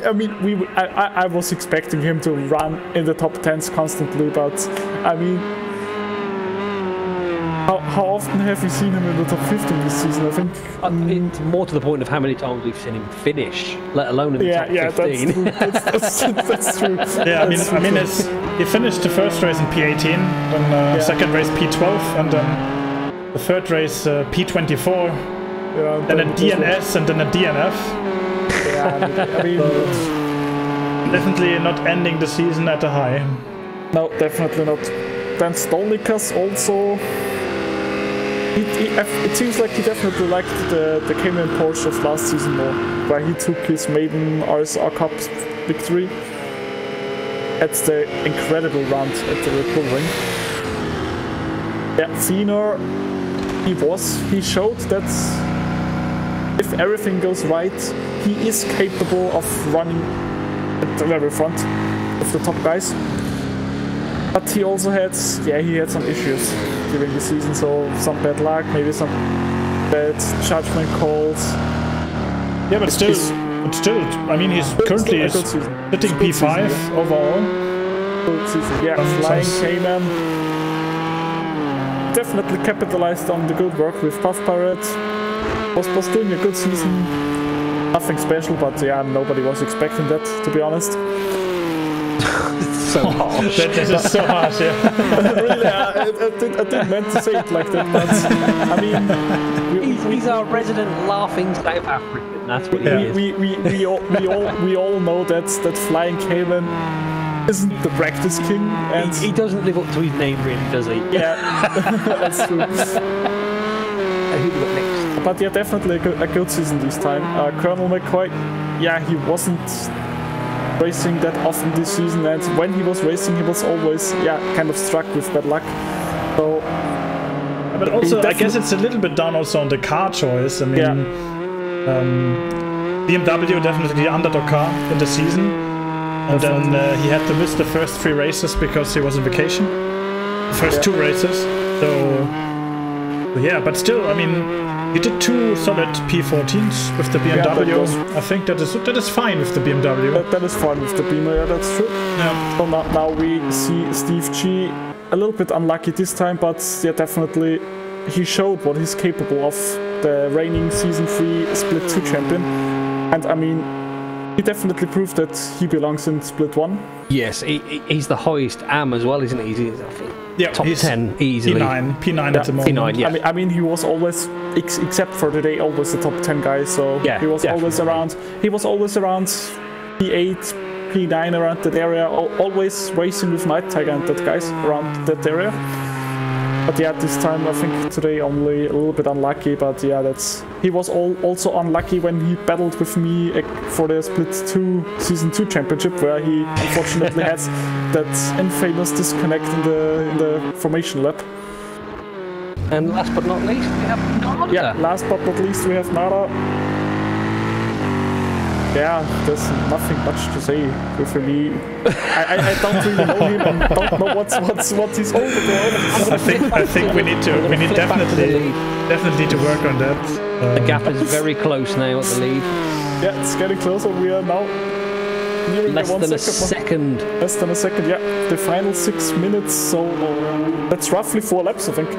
Speaker 3: I mean, I was expecting him to run in the top 10s constantly, but I mean, how often have we seen him in the top 15 this season? I think
Speaker 2: it's more to the point of how many times we've seen him finish, let alone in the top 15.
Speaker 3: That's true.
Speaker 1: Yeah, I mean, he finished the first race in P18, then second race P12, and then the third race P24, then a DNS and then a DNF.
Speaker 3: Yeah, I mean,
Speaker 1: definitely not ending the season at a high.
Speaker 3: No, definitely not. Then Stolnikas also. It seems like he definitely liked the Cayman Porsche of last season more, where he took his maiden RSR Cup victory. That's the incredible run at the Red Bull Ring. Yeah, Fenor, he showed that if everything goes right, he is capable of running at the very front of the top guys. But he also had some issues during the season, so some bad luck, maybe some bad judgment calls.
Speaker 1: Yeah, but still, I mean, he's currently sitting P5 overall.
Speaker 3: Good season, yeah. Flying Cayman definitely capitalized on the good work with Puff Pirate. Was doing a good season. Nothing special, but yeah, nobody was expecting that, to be honest.
Speaker 2: So harsh.
Speaker 1: That is so harsh, yeah.
Speaker 3: Really, I didn't meant to say it like that, but I mean,
Speaker 2: he's our resident laughing South African. That's what he is.
Speaker 3: We all know that Flying Cayman isn't the practice king, and
Speaker 2: he doesn't live up to his name, really, does he?
Speaker 3: Yeah, that's true.
Speaker 2: Who do we got next?
Speaker 3: But yeah, definitely a good season this time. Colonel McCoy, yeah, he wasn't racing that often this season, and when he was racing, he was always kind of struck with bad luck. So,
Speaker 1: but also, I guess it's a little bit down also on the car choice. I mean, BMW definitely the underdog car in the season, and then he had to miss the first 3 races because he was on vacation. The first 2 races, so yeah. But still, I mean, he did 2 solid P14s with the BMW. I think that is fine with the BMW.
Speaker 3: That is fine with the BMW, yeah, that's true.
Speaker 1: Yeah.
Speaker 3: So now we see Steve G a little bit unlucky this time, but yeah, definitely he showed what he's capable of, the reigning Season 3 Split 2 champion. And I mean, he definitely proved that he belongs in Split 1.
Speaker 2: Yes, he's the highest AM as well, isn't he? He's, I think, top
Speaker 1: he's
Speaker 2: 10 easily.
Speaker 1: P9 at the moment.
Speaker 2: P9, yeah.
Speaker 3: I mean, he was always, except for today, always the top 10 guy. So he was always around. He was always around P8, P9, around that area. Always racing with Night Tiger and that guys around that area. But yeah, this time I think today only a little bit unlucky. But yeah, he was also unlucky when he battled with me for the Split 2 Season 2 Championship, where he unfortunately has that infamous disconnect in the formation lap.
Speaker 2: And last but not least, we have Nada.
Speaker 3: Yeah, last but not least, we have Nada. Yeah, there's nothing much to say with me. I don't really know him and don't know what he's holding.
Speaker 1: I think we need definitely to work on that.
Speaker 2: The gap is very close now at the lead.
Speaker 3: Yeah, it's getting closer. We are now nearing
Speaker 2: less
Speaker 3: the 1
Speaker 2: than
Speaker 3: second.
Speaker 2: a second.
Speaker 3: Less than a second. Yeah, the final 6 minutes. So that's roughly 4 laps, I think.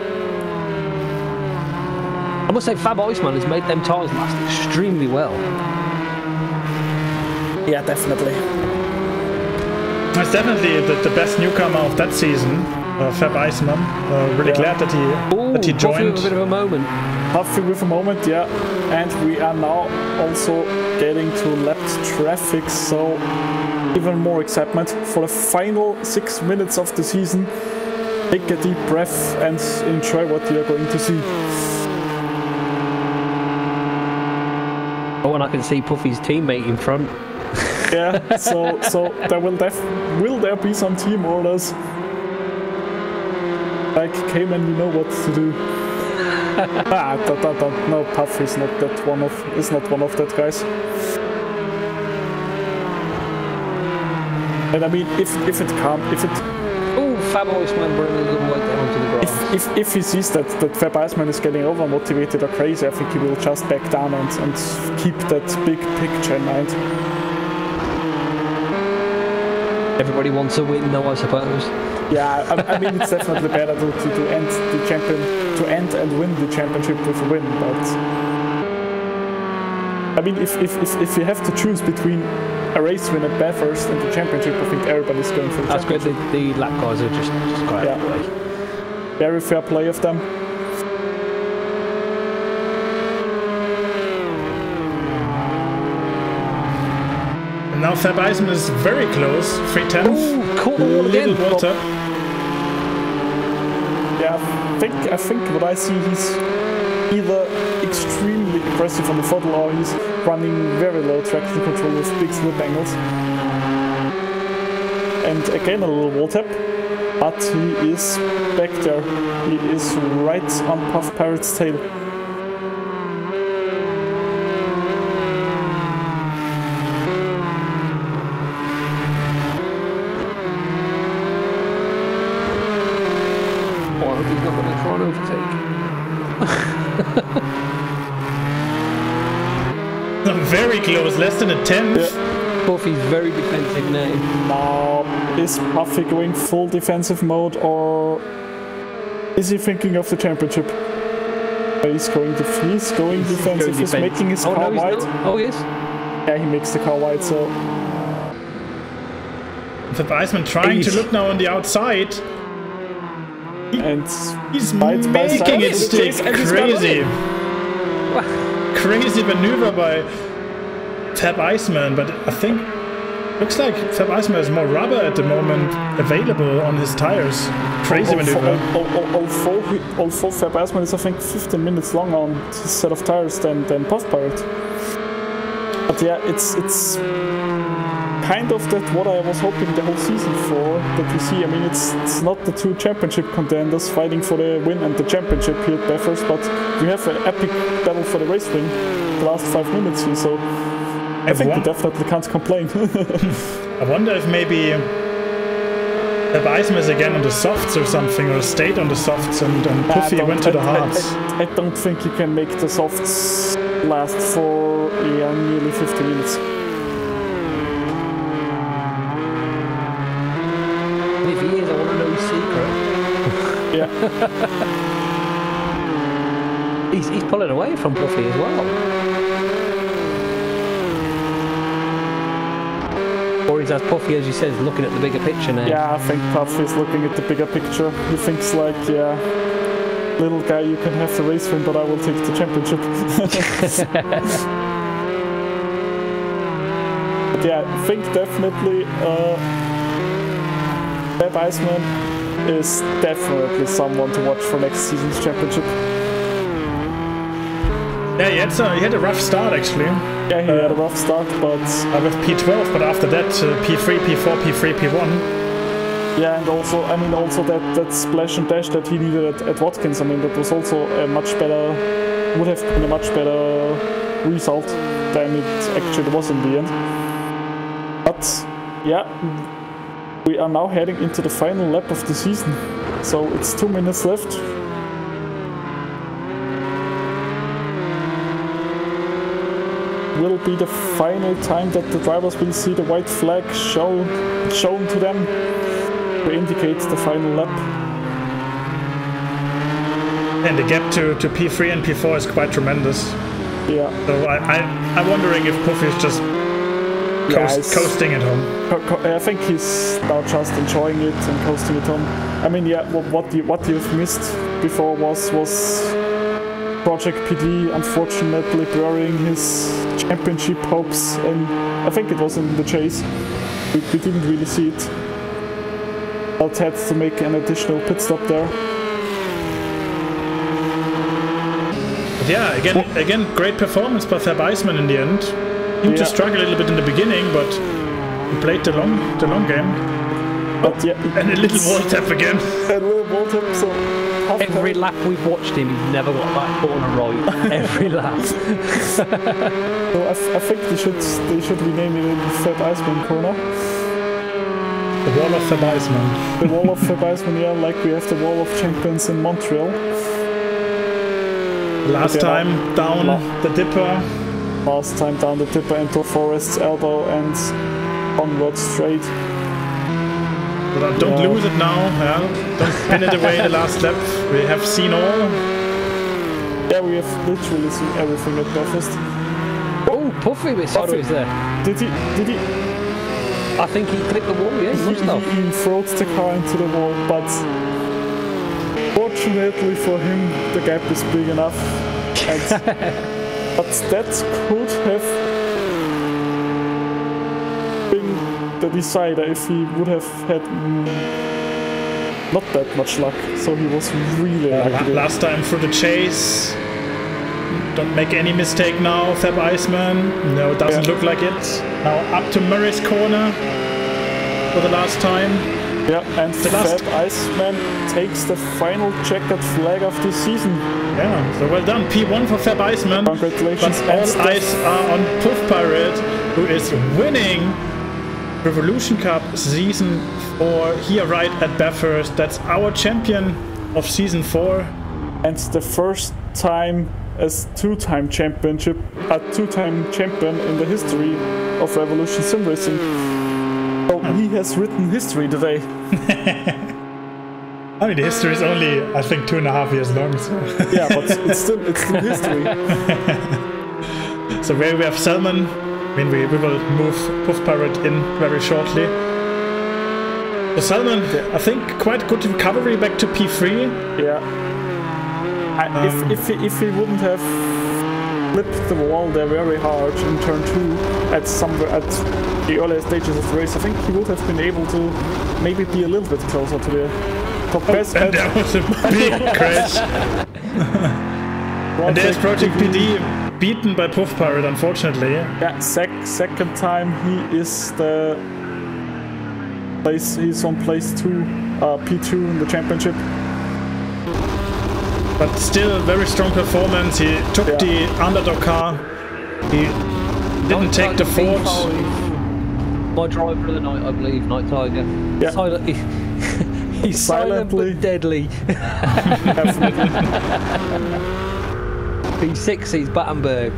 Speaker 2: I must say, Fab Iceman has made them tyres last extremely well.
Speaker 3: Yeah, definitely.
Speaker 1: It's definitely the best newcomer of that season, Fab Iceman. Really glad that he joined.
Speaker 2: Puffy with a bit of a moment.
Speaker 3: Puffy with a moment, yeah. And we are now also getting to lapped traffic, so even more excitement for the final 6 minutes of the season. Take a deep breath and enjoy what you are going to see.
Speaker 2: Oh, and I can see Puffy's teammate in front.
Speaker 3: Yeah, so there will there be some team orders? Like, Cayman, you know what to do. No, Puff is not one of that guys. And I mean, if
Speaker 2: Fab Iceman bringing them right down to the grass.
Speaker 3: If he sees that Fab Iceman is getting over motivated or crazy, I think he will just back down and keep that big picture in mind.
Speaker 2: Everybody wants a win, though, I suppose.
Speaker 3: Yeah, I mean, it's definitely better to end and win the championship with a win. But I mean, if you have to choose between a race win at Bathurst and the championship, I think everybody's going for the championship.
Speaker 2: That's good. The lap guys are just quite out of the way.
Speaker 3: Very fair play of them.
Speaker 1: And now Fab Iceman is very close, 3/10.
Speaker 2: Ooh, cool.
Speaker 1: Little water.
Speaker 3: Yeah, I think what I see, he's either extremely aggressive on the throttle or he's running very low traction control with big slip angles. And again a little wall tap, but he is back there. He is right on Puff Parrot's tail.
Speaker 2: He's not going to try and overtake.
Speaker 1: Very close, less than a 10th.
Speaker 3: Yeah.
Speaker 2: Puffy's very defensive now.
Speaker 3: Now, is Puffy going full defensive mode or is he thinking of the championship? He's going defensive. He's making his car wide.
Speaker 2: Oh, yes.
Speaker 3: Yeah, he makes the car wide, so...
Speaker 1: Fab Iceman trying to look now on the outside.
Speaker 3: And
Speaker 1: he's making it stick. Crazy. Crazy maneuver by Fab Iceman, but I think looks like Fab Iceman has more rubber at the moment available on his tires. Crazy maneuver.
Speaker 3: Although Fab Iceman is, I think, 15 minutes long on his set of tires than Puff Pirate. But yeah, it's kind of that what I was hoping the whole season for, that we see. I mean, it's not the two championship contenders fighting for the win and the championship here at Bathurst, but we have an epic battle for the race win the last 5 minutes here, so I think we definitely can't complain.
Speaker 1: I wonder if maybe Fab Iceman is again on the softs or something, or stayed on the softs and Puffy went to the hards.
Speaker 3: I don't think you can make the softs last for nearly 50 minutes.
Speaker 2: If he is, I want to know his secret.
Speaker 3: Yeah.
Speaker 2: He's pulling away from Puffy as well. Or he's as Puffy, as you said, looking at the bigger picture now.
Speaker 3: Yeah, I think Puffy's looking at the bigger picture. He thinks like, yeah, little guy, you can have the race win, but I will take the championship. But yeah, I think definitely Fab Iceman is definitely someone to watch for next season's championship.
Speaker 1: Yeah, he had a rough start actually.
Speaker 3: Yeah, he had a rough start, but
Speaker 1: with P12, but after that P3, P4, P3, P1.
Speaker 3: Yeah, and also, I mean, also that splash and dash that he needed at Watkins, I mean, that was also a much better, would have been a much better result than it actually was in the end. But, yeah, we are now heading into the final lap of the season, so it's 2 minutes left. Will be the final time that the drivers will see the white flag shown to them to indicate the final lap.
Speaker 1: And the gap to P3 and P4 is quite tremendous.
Speaker 3: Yeah.
Speaker 1: So I'm wondering if Puffy is just coasting at home.
Speaker 3: I think he's now just enjoying it and coasting at home. I mean, yeah, what you've missed before was Project PD unfortunately burying his championship hopes, and I think it was in the chase. We didn't really see it. Alt had to make an additional pit stop there.
Speaker 1: But yeah, again, great performance by Fab Iceman in the end. Seemed to struggle a little bit in the beginning, but he played the long game.
Speaker 3: But yeah,
Speaker 1: and a little wall tap again.
Speaker 3: A little wall tap, so
Speaker 2: every lap we've watched him, he's never got that corner right. Every lap.
Speaker 3: So I think they should rename it in Fab Iceman corner.
Speaker 1: The Wall of Fab Iceman.
Speaker 3: The Wall of Fab Iceman, yeah, like we have the Wall of Champions in Montreal.
Speaker 1: Last time down the dipper.
Speaker 3: Last time down the dipper into Forest's elbow and onward straight.
Speaker 1: But don't lose it now, yeah. Don't pin it away in the last lap. We have seen all.
Speaker 3: Yeah, we have literally seen everything at Bathurst.
Speaker 2: Oh, Puffy was there.
Speaker 3: Did he?
Speaker 2: I think he clipped the wall, yeah, he must have.
Speaker 3: He throws the car into the wall, but fortunately for him, the gap is big enough. But that could have been the decider if he would have had not that much luck. So he was really lucky.
Speaker 1: Last time through the chase. Don't make any mistake now, Fab Iceman. No, it doesn't look like it. Now up to Murray's corner for the last time.
Speaker 3: Yeah, and Fab Iceman takes the final checkered flag of the season.
Speaker 1: Yeah, so well done. P1 for Fab Iceman.
Speaker 3: Congratulations.
Speaker 1: But all eyes are on Puff Pirate, who is winning Revolution Cup Season 4 here right at Bathurst. That's our champion of Season 4.
Speaker 3: And the first time as two-time champion in the history of Revolution Sim Racing. So he has written history today.
Speaker 1: I mean, the history is only, I think, 2.5 years long. So.
Speaker 3: Yeah, but it's still history.
Speaker 1: So where we have Salmon, I mean, we will move Puff Pirate in very shortly. So Salmon, I think, quite good recovery back to P3.
Speaker 3: Yeah. If he wouldn't have flipped the wall there very hard in turn 2 at the earlier stages of the race, I think he would have been able to maybe be a little bit closer to the top best.
Speaker 1: And there was a big crash. And there's Project PD beaten by Puff Pirate, unfortunately.
Speaker 3: Yeah, second time he is he's on place 2, P2 in the championship.
Speaker 1: But still, very strong performance. He took the underdog car. He didn't take the Ford.
Speaker 2: My driver of the night, I believe, Night Tiger.
Speaker 3: Yeah.
Speaker 2: He's silent but deadly. P6, he's Battenberg.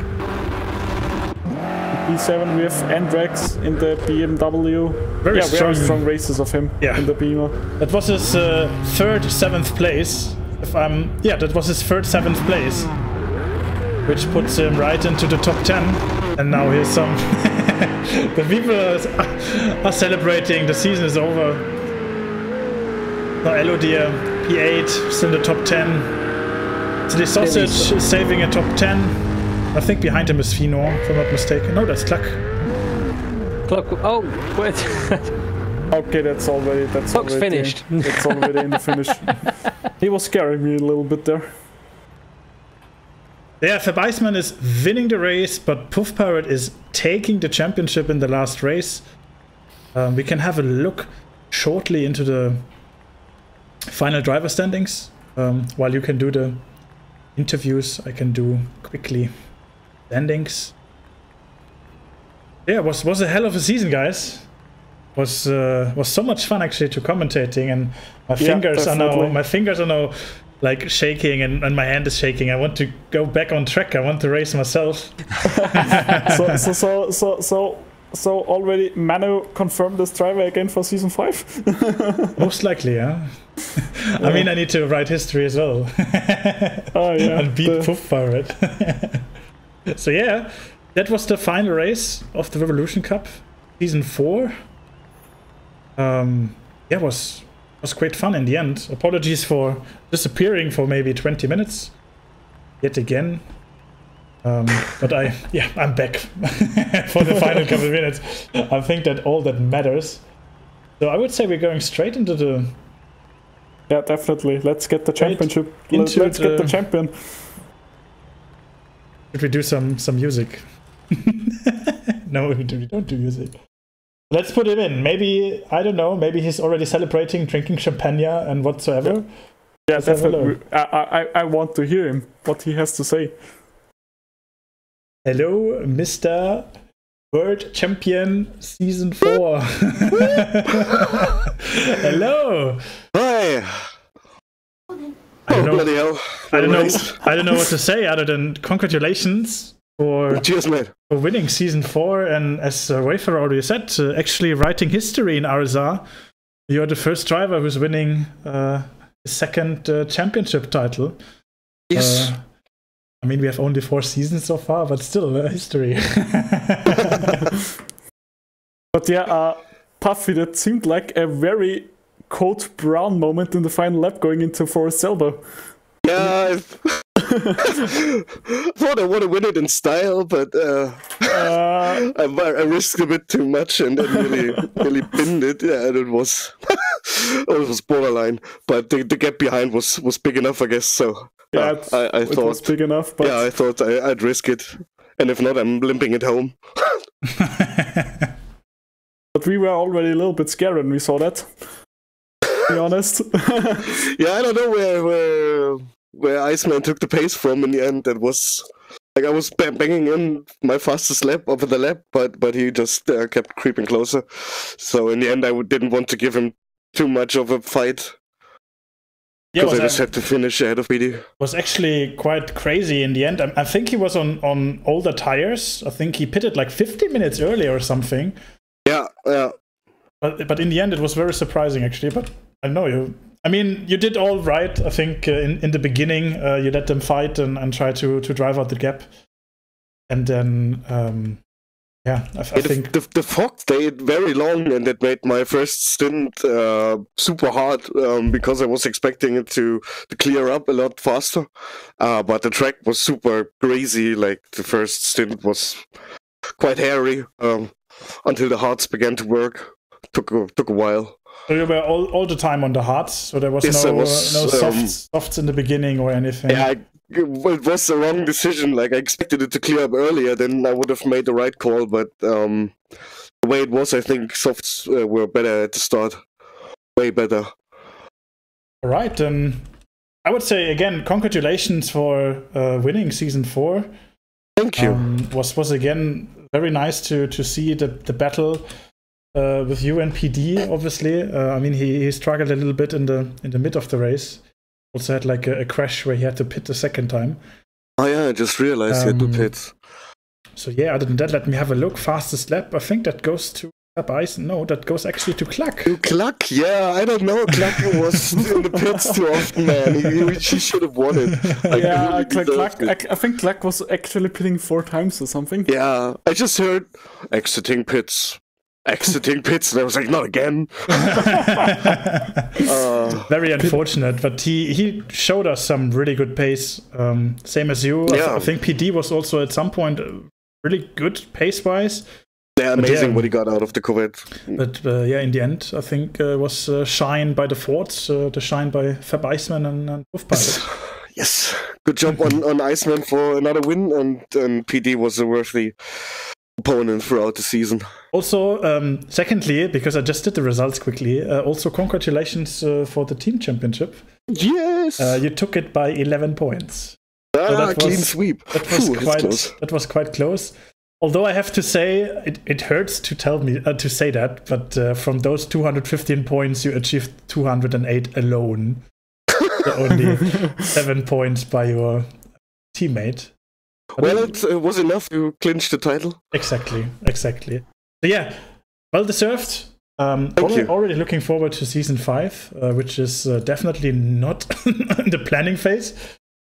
Speaker 3: P7, we have Andrex in the BMW.
Speaker 1: Very
Speaker 3: strong races of him in the Beamer.
Speaker 1: That was his third 7th place. That was his third 7th place, which puts him right into the top 10. And now here's some. The people are celebrating. The season is over. Now Elodie, P8, still in the top 10. So the Sausage is saving a top 10. I think behind him is Fino, if I'm not mistaken. No, that's Cluck.
Speaker 2: Oh, wait.
Speaker 3: Okay, that's already
Speaker 2: finished.
Speaker 3: That's already in the finish. He was scaring me a little bit there.
Speaker 1: Yeah, Fab Iceman is winning the race, but Puff Pirate is taking the championship in the last race. We can have a look shortly into the final driver standings. While you can do the interviews, I can do quickly standings. Yeah, was a hell of a season, guys. Was so much fun actually to commentating, and my fingers are now like shaking, and my hand is shaking. I want to go back on track. I want to race myself.
Speaker 3: So already Manu confirmed this driver again for season 5?
Speaker 1: Most likely, yeah. I mean, I need to write history as well.
Speaker 3: Oh yeah.
Speaker 1: And beat Puff Pirate. So yeah, that was the final race of the Revolution Cup, season 4. Yeah, was great fun in the end. Apologies for disappearing for maybe 20 minutes yet again. But I'm back for the final couple of minutes. I think that all that matters. So I would say we're going straight into the...
Speaker 3: Yeah, definitely. Let's get the championship. Let's get the champion.
Speaker 1: Should we do some music? No, we don't do music. Let's put him in. Maybe, I don't know, maybe he's already celebrating, drinking champagne and whatsoever.
Speaker 3: Yeah, definitely. I want to hear him, what he has to say.
Speaker 1: Hello, Mr. World Champion Season 4. Hello.
Speaker 5: Hi.
Speaker 1: I don't know what to say other than congratulations for winning Season 4, and as Wafer already said, actually writing history in RSR. You're the first driver who's winning his second championship title.
Speaker 5: Yes.
Speaker 1: I mean, we have only 4 seasons so far, but still history.
Speaker 3: But yeah, Puffy, that seemed like a very Code Brown moment in the final lap going into Forest Silver.
Speaker 5: Yeah, I thought I would have win it in style, but I risked a bit too much and then really pinned it. Yeah, and it was borderline, but the gap behind was big enough, I guess. So
Speaker 3: yeah,
Speaker 5: I thought
Speaker 3: it was big enough. But
Speaker 5: yeah, I thought I'd risk it, and if not, I'm limping it home.
Speaker 3: But we were already a little bit scared when we saw that. To be honest.
Speaker 5: Yeah, I don't know where Iceman took the pace from in the end. That was like I was banging in my fastest lap over the lap, but he just kept creeping closer. So in the end, I didn't want to give him too much of a fight. Because I just had to finish ahead of PD.
Speaker 1: Was actually quite crazy in the end. I think he was on older tires. I think he pitted like 50 minutes earlier or something.
Speaker 5: Yeah.
Speaker 1: But in the end, it was very surprising actually. But I know you. I mean, you did all right. I think in the beginning, you let them fight and try to drive out the gap, and then I think
Speaker 5: the fog stayed very long, and it made my first stint super hard because I was expecting it to clear up a lot faster. But the track was super crazy. Like the first stint was quite hairy until the hards began to work. Took a while.
Speaker 1: So you were all the time on the hards, so there was no softs in the beginning or anything.
Speaker 5: Yeah, it was a wrong decision. Like I expected it to clear up earlier, then I would have made the right call. But the way it was, I think softs were better at the start, way better.
Speaker 1: All right, then I would say again, congratulations for winning season 4.
Speaker 5: Thank you.
Speaker 1: Was again very nice to see the battle. With you and PD, obviously. I mean, he struggled a little bit in the mid of the race. Also had like a crash where he had to pit the second time.
Speaker 5: Oh yeah, I just realized he had to pit.
Speaker 1: So yeah, other than that, let me have a look. Fastest lap. I think that goes to Ice. No, that goes actually to Cluck.
Speaker 5: To Cluck? Yeah, I don't know. Cluck was in the pits too often, man. He should have won it.
Speaker 3: Yeah, Cluck. I think Cluck was actually pitting 4 times or something.
Speaker 5: Yeah, I just heard exiting pits, and I was like, not again.
Speaker 1: Very unfortunate, but he showed us some really good pace. Same as you.
Speaker 5: Yeah.
Speaker 1: I think PD was also at some point really good pace-wise.
Speaker 5: Yeah, amazing what he got out of the Corvette.
Speaker 1: But yeah, in the end, I think was shine by the Fords, the shine by Fab Iceman and Wolf Pirate.
Speaker 5: Yes, good job on Iceman for another win, and PD was a worthy opponent throughout the season.
Speaker 1: Also, secondly, because I just did the results quickly, also congratulations for the team championship.
Speaker 5: Yes!
Speaker 1: You took it by 11 points.
Speaker 5: Clean sweep.
Speaker 1: That was quite close. Although I have to say, it hurts to tell me to say that, but from those 215 points, you achieved 208 alone. So only 7 points by your teammate. But
Speaker 5: well, it was enough to clinch the title.
Speaker 1: Exactly. So yeah, well deserved. Already looking forward to season 5, which is definitely not in the planning phase.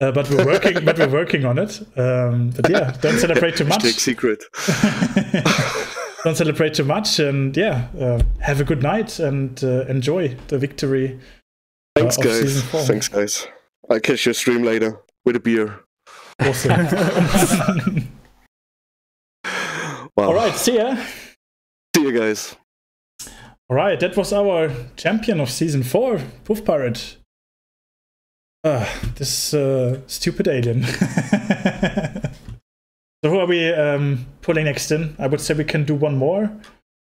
Speaker 1: But we're working on it. But yeah, don't celebrate too much.
Speaker 5: Big secret.
Speaker 1: Don't celebrate too much, and yeah, have a good night and enjoy the victory.
Speaker 5: Thanks,
Speaker 1: of
Speaker 5: guys.
Speaker 1: season 4.
Speaker 5: Thanks, guys. I'll catch your stream later with a beer.
Speaker 1: Awesome.
Speaker 5: Wow.
Speaker 1: All right, see ya.
Speaker 5: See you guys.
Speaker 1: All right, that was our champion of season 4, Wolf Pirate. This stupid alien. So who are we pulling next in? I would say we can do one more.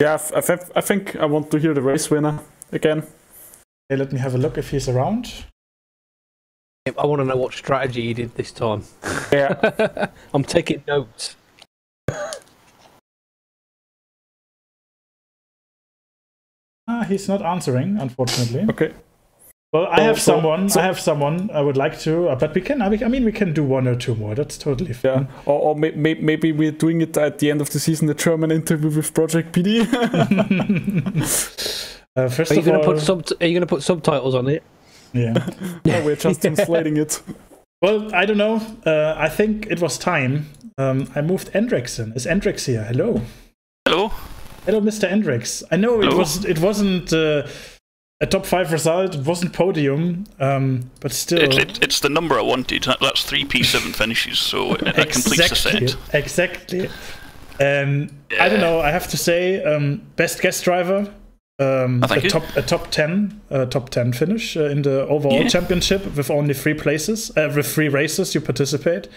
Speaker 3: Yeah, I think I want to hear the race winner again.
Speaker 1: Okay, let me have a look if he's around.
Speaker 2: I want to know what strategy he did this time.
Speaker 3: Yeah.
Speaker 2: I'm taking notes.
Speaker 1: He's not answering, unfortunately.
Speaker 3: Okay.
Speaker 1: Well, I have someone I would like to, but we can do one or two more. That's totally fine.
Speaker 3: Yeah. Or maybe we're doing it at the end of the season, the German interview with Project PD.
Speaker 1: First
Speaker 2: Are you
Speaker 1: of
Speaker 2: going
Speaker 1: all,
Speaker 2: to put subtitles on it?
Speaker 1: yeah.
Speaker 3: No, we're just translating it.
Speaker 1: Well, I don't know. I think it was time. I moved Endrex in. Is Endrex here? Hello.
Speaker 6: Hello.
Speaker 1: Hello, Mr. Endrex. I know it wasn't a top 5 result. It wasn't podium, but still.
Speaker 6: It's the number I wanted. That's 3 P7 finishes, so that completes the set.
Speaker 1: Exactly. I don't know. I have to say, best guest driver. A top 10 finish in the overall championship with only 3 places, with 3 races you participate,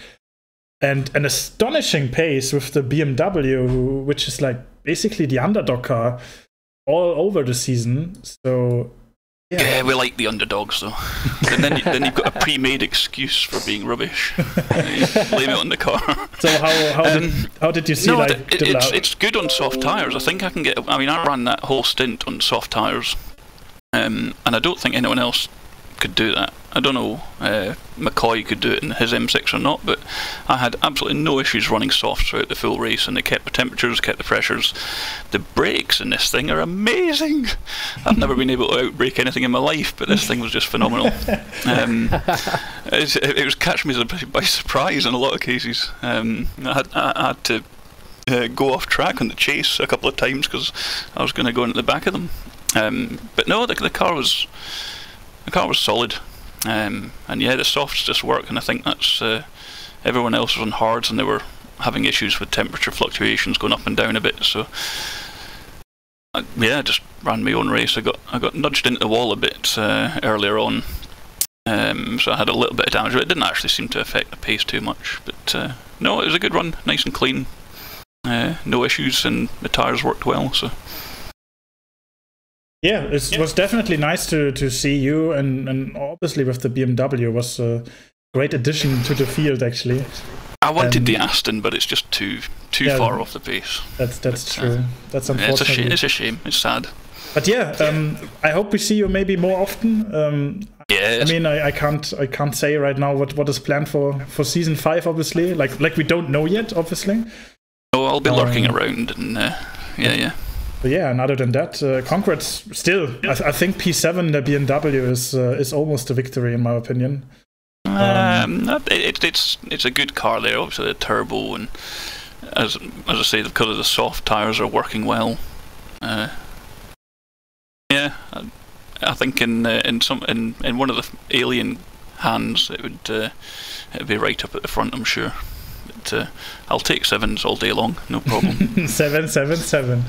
Speaker 1: and an astonishing pace with the BMW, which is like basically the underdog car all over the season. So
Speaker 6: yeah, we like the underdogs though. And then you've got a pre-made excuse for being rubbish. Blame it on the car.
Speaker 1: So how did you see
Speaker 6: it's good on soft tyres. I think I can get. I mean, I ran that whole stint on soft tyres, and I don't think anyone else could do that. I don't know McCoy could do it in his M6 or not, but I had absolutely no issues running soft throughout the full race, and it kept the temperatures, kept the pressures. The brakes in this thing are amazing. I've never been able to outbrake anything in my life, but this thing was just phenomenal. It was catching me by surprise in a lot of cases. I had to go off track on the chase a couple of times because I was going to go into the back of them. But no, the car was solid. And yeah, the softs just work, and I think that's everyone else was on hards and they were having issues with temperature fluctuations going up and down a bit. So I just ran my own race. I got nudged into the wall a bit earlier on, so I had a little bit of damage, but it didn't actually seem to affect the pace too much. But no, it was a good run, nice and clean, no issues, and the tyres worked well. So.
Speaker 1: Yeah, it was definitely nice to see you, and obviously with the BMW was a great addition to the field, actually.
Speaker 6: I wanted the Aston, but it's just too far off the pace.
Speaker 1: That's true. That's unfortunate.
Speaker 6: It's a shame. It's sad.
Speaker 1: But yeah, I hope we see you maybe more often.
Speaker 6: Yeah.
Speaker 1: I mean, I can't say right now what is planned for season 5. Obviously, like we don't know yet. Obviously.
Speaker 6: Oh, I'll be lurking around, and yeah.
Speaker 1: But yeah, and other than that, congrats. Still, I think P7, the BMW, is almost a victory in my opinion.
Speaker 6: It's a good car there. Obviously, the turbo, and as I say, because of the soft tyres are working well. Yeah, I think in one of the alien hands, it'd be right up at the front. I'm sure. but I'll take 7s all day long, no problem.
Speaker 1: 777.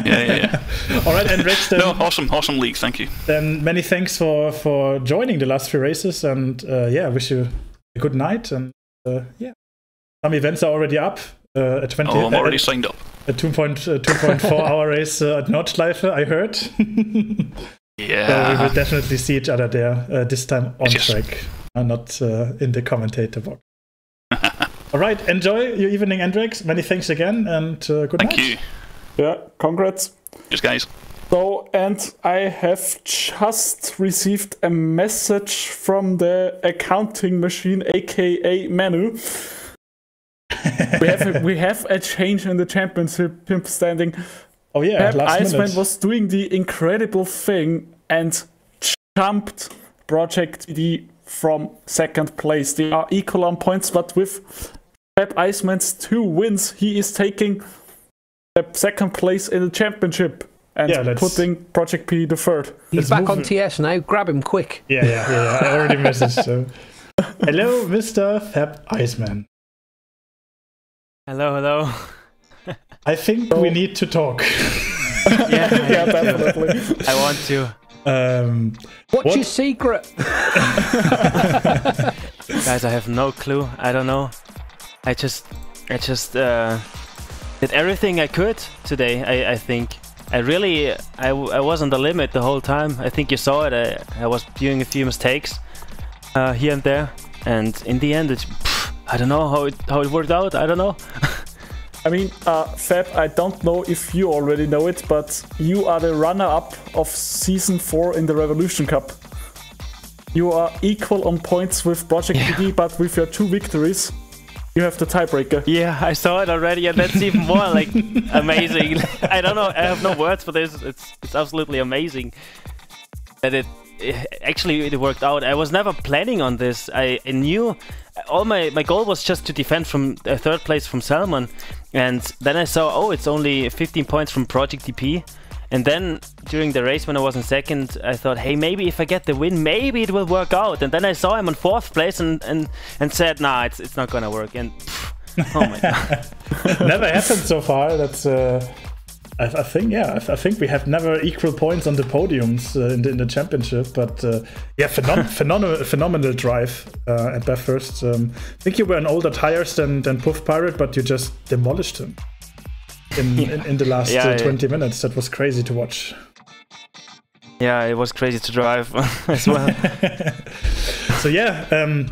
Speaker 6: Yeah.
Speaker 1: All right, and Rich, then,
Speaker 6: no, awesome league, thank you.
Speaker 1: Then many thanks for joining the last few races, and wish you a good night. And some events are already up. A 20.
Speaker 6: I'm already signed up.
Speaker 1: A 2.4 hour race at Nordschleife, I heard.
Speaker 6: Yeah.
Speaker 1: So we will definitely see each other there, this time on track, not in the commentator box. All right, enjoy your evening, Andrex. Many thanks again, and good night.
Speaker 6: Thank you.
Speaker 3: Yeah, congrats.
Speaker 6: Cheers, guys.
Speaker 3: So, and I have just received a message from the accounting machine, aka Manu. we have a change in the championship standing.
Speaker 1: Oh yeah, last
Speaker 3: Iceman
Speaker 1: minute.
Speaker 3: was doing the incredible thing and jumped Project PD from second place. They are equal on points, but with Fab Iceman's 2 wins, he is taking the second place in the championship and putting Project PD the third.
Speaker 2: He's back on TS now. Grab him quick.
Speaker 1: Yeah. I already messaged him. Hello, Mr. Fab Iceman.
Speaker 7: Hello.
Speaker 1: I think we need to talk.
Speaker 3: Yeah, definitely.
Speaker 7: I want to.
Speaker 2: What's your secret?
Speaker 7: Guys, I have no clue. I don't know. I just did everything I could today. I think I was on the limit the whole time. I think you saw it. I was doing a few mistakes here and there, and in the end, I don't know how it worked out. I don't know.
Speaker 3: I mean, Fab, I don't know if you already know it, but you are the runner-up of Season 4 in the Revolution Cup. You are equal on points with Project PD, but with your 2 victories, you have the tiebreaker.
Speaker 7: Yeah, I saw it already, and that's even more like amazing. I don't know, I have no words for this. It's absolutely amazing that it actually worked out. I was never planning on this. I knew my goal was just to defend from third place from Salmon, and then I saw it's only 15 points from Project DP, and then during the race when I was in second, I thought, hey, maybe if I get the win, maybe it will work out. And then I saw him on fourth place and said, nah, it's not gonna work. And oh my god,
Speaker 1: never happened so far. That's I think we have never equal points on the podiums in the championship, but phenomenal drive at Bathurst. I think you were on older tires than Puff Pirate, but you just demolished him in the last 20 minutes. That was crazy to watch.
Speaker 7: Yeah, it was crazy to drive as well.
Speaker 1: So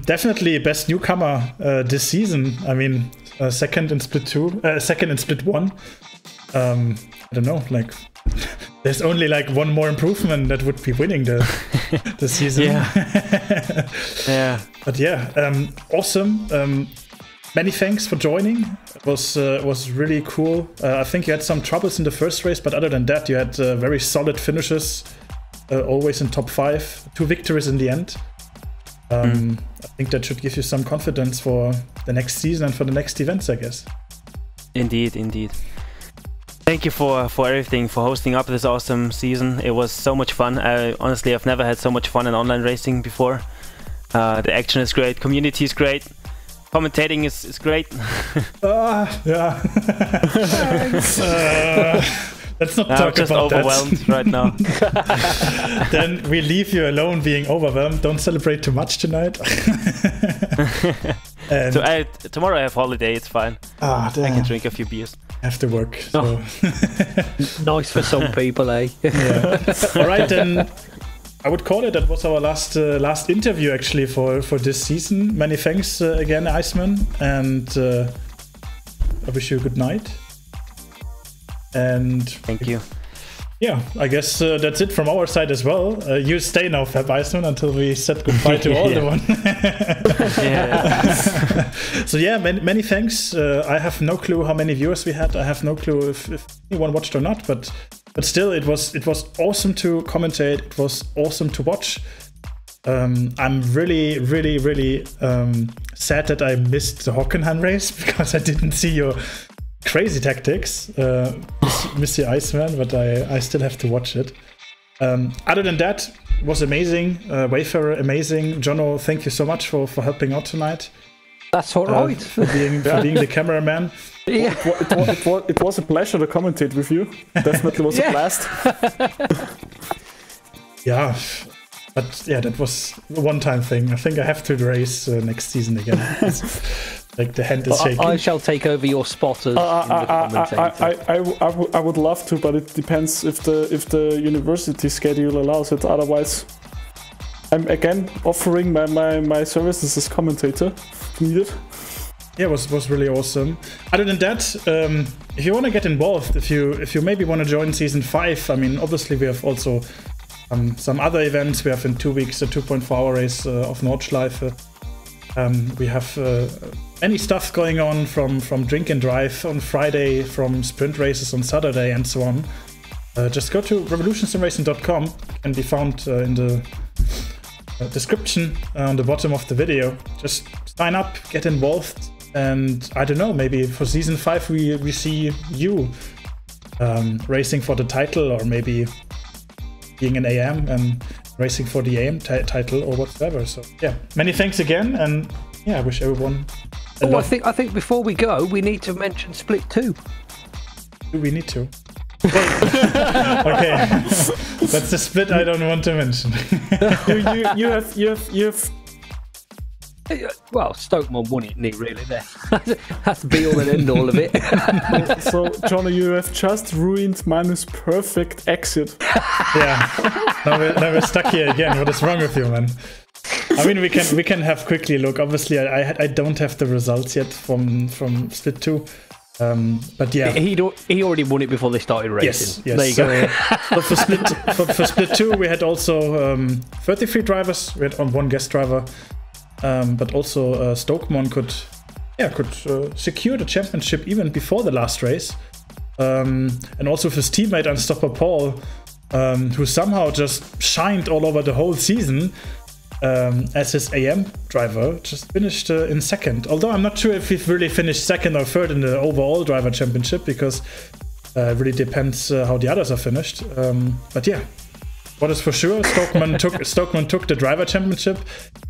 Speaker 1: definitely best newcomer this season. I mean, second in Split 1. I don't know, like there's only like one more improvement that would be winning the season.
Speaker 7: Yeah.
Speaker 1: But awesome. Many thanks for joining. It was really cool. I think you had some troubles in the first race, but other than that, you had very solid finishes, always in top 5, 2 victories in the end. I think that should give you some confidence for the next season and for the next events, I guess.
Speaker 7: Indeed. Thank you for everything, for hosting up this awesome season. It was so much fun. Honestly, I've never had so much fun in online racing before. The action is great, community is great, commentating is great.
Speaker 1: Let's not talk
Speaker 7: just
Speaker 1: about
Speaker 7: overwhelmed
Speaker 1: that.
Speaker 7: right now.
Speaker 1: Then we leave you alone being overwhelmed. Don't celebrate too much tonight.
Speaker 7: So tomorrow I have holiday, it's fine. I can drink a few beers.
Speaker 1: Have to work. So.
Speaker 2: Nice for some people, eh?
Speaker 1: All right, then I would call it. That was our last interview actually for this season. Many thanks again, Iceman, and I wish you a good night. And
Speaker 7: thank you.
Speaker 1: Yeah, I guess that's it from our side as well. You stay now, Fab Iceman, until we said goodbye to all the one. So many thanks. I have no clue how many viewers we had. I have no clue if anyone watched or not. But still, it was awesome to commentate. It was awesome to watch. I'm really, really, really sad that I missed the Hockenheim race because I didn't see your crazy tactics, Mr. Iceman, but I still have to watch it. Other than that, it was amazing. Wayfarer, amazing. Jono, thank you so much for helping out tonight.
Speaker 2: That's all right.
Speaker 1: For being the cameraman.
Speaker 2: Yeah.
Speaker 3: It was a pleasure to commentate with you. Definitely was a blast.
Speaker 1: Yeah, but yeah, that was a one-time thing. I think I have to race next season again. Like the hand is shaking.
Speaker 2: I shall take over your spot as
Speaker 3: I would love to, but it depends if the university schedule allows it. Otherwise, I'm again offering my services as commentator if needed.
Speaker 1: Yeah, it was really awesome. Other than that, if you want to get involved, if you maybe want to join season 5, I mean, obviously we have also some other events. We have in 2 weeks a 2.4-hour race of Nordschleife. We have any stuff going on from drink and drive on Friday, from sprint races on Saturday, and so on. Just go to revolutionsimracing.com, can be found in the description on the bottom of the video. Just sign up, get involved. And I don't know, maybe for season 5 we see you racing for the title, or maybe being an AM and racing for the AM title or whatever. So yeah, many thanks again, and yeah, I wish everyone.
Speaker 2: I think before we go, we need to mention Split 2.
Speaker 1: Do we need to? Okay, that's the split I don't want to mention.
Speaker 3: you have.
Speaker 2: Well, Stokemon won it, really. There, that's the be-all and end-all of it.
Speaker 3: So, Johnny, you have just ruined Manus' perfect exit.
Speaker 1: Yeah, now we're stuck here again. What is wrong with you, man? I mean, we can have quickly look. Obviously, I don't have the results yet from Split 2. But yeah,
Speaker 2: he already won it before they started racing.
Speaker 1: Yes.
Speaker 2: There you go.
Speaker 1: But for Split 2, we had also 33 drivers. We had one guest driver. But also Stokemon could secure the championship even before the last race, and also with his teammate Unstopper Paul, who somehow just shined all over the whole season as his AM driver, just finished in second. Although I'm not sure if he really finished second or third in the overall driver championship, because it really depends how the others are finished. But yeah. What is for sure, Stokemon took the driver championship,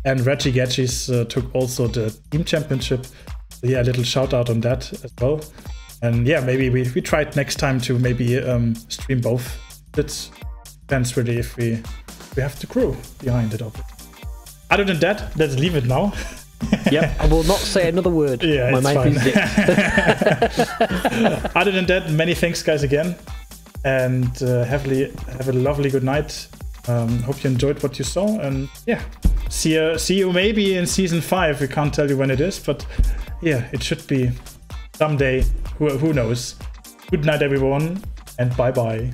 Speaker 1: and Reggie Gatchis took also the team championship. So yeah, a little shout out on that as well. And yeah, maybe we tried next time to maybe stream both. It depends really if we have the crew behind it. Other than that, let's leave it now.
Speaker 2: Yep, I will not say another word.
Speaker 1: Yeah,
Speaker 2: my mouth is zipped.
Speaker 1: Other than that, many thanks guys again. And have a lovely good night. Hope you enjoyed what you saw, and yeah, see you maybe in season 5. We can't tell you when it is, but yeah, it should be someday. Who knows? Good night, everyone, and bye bye.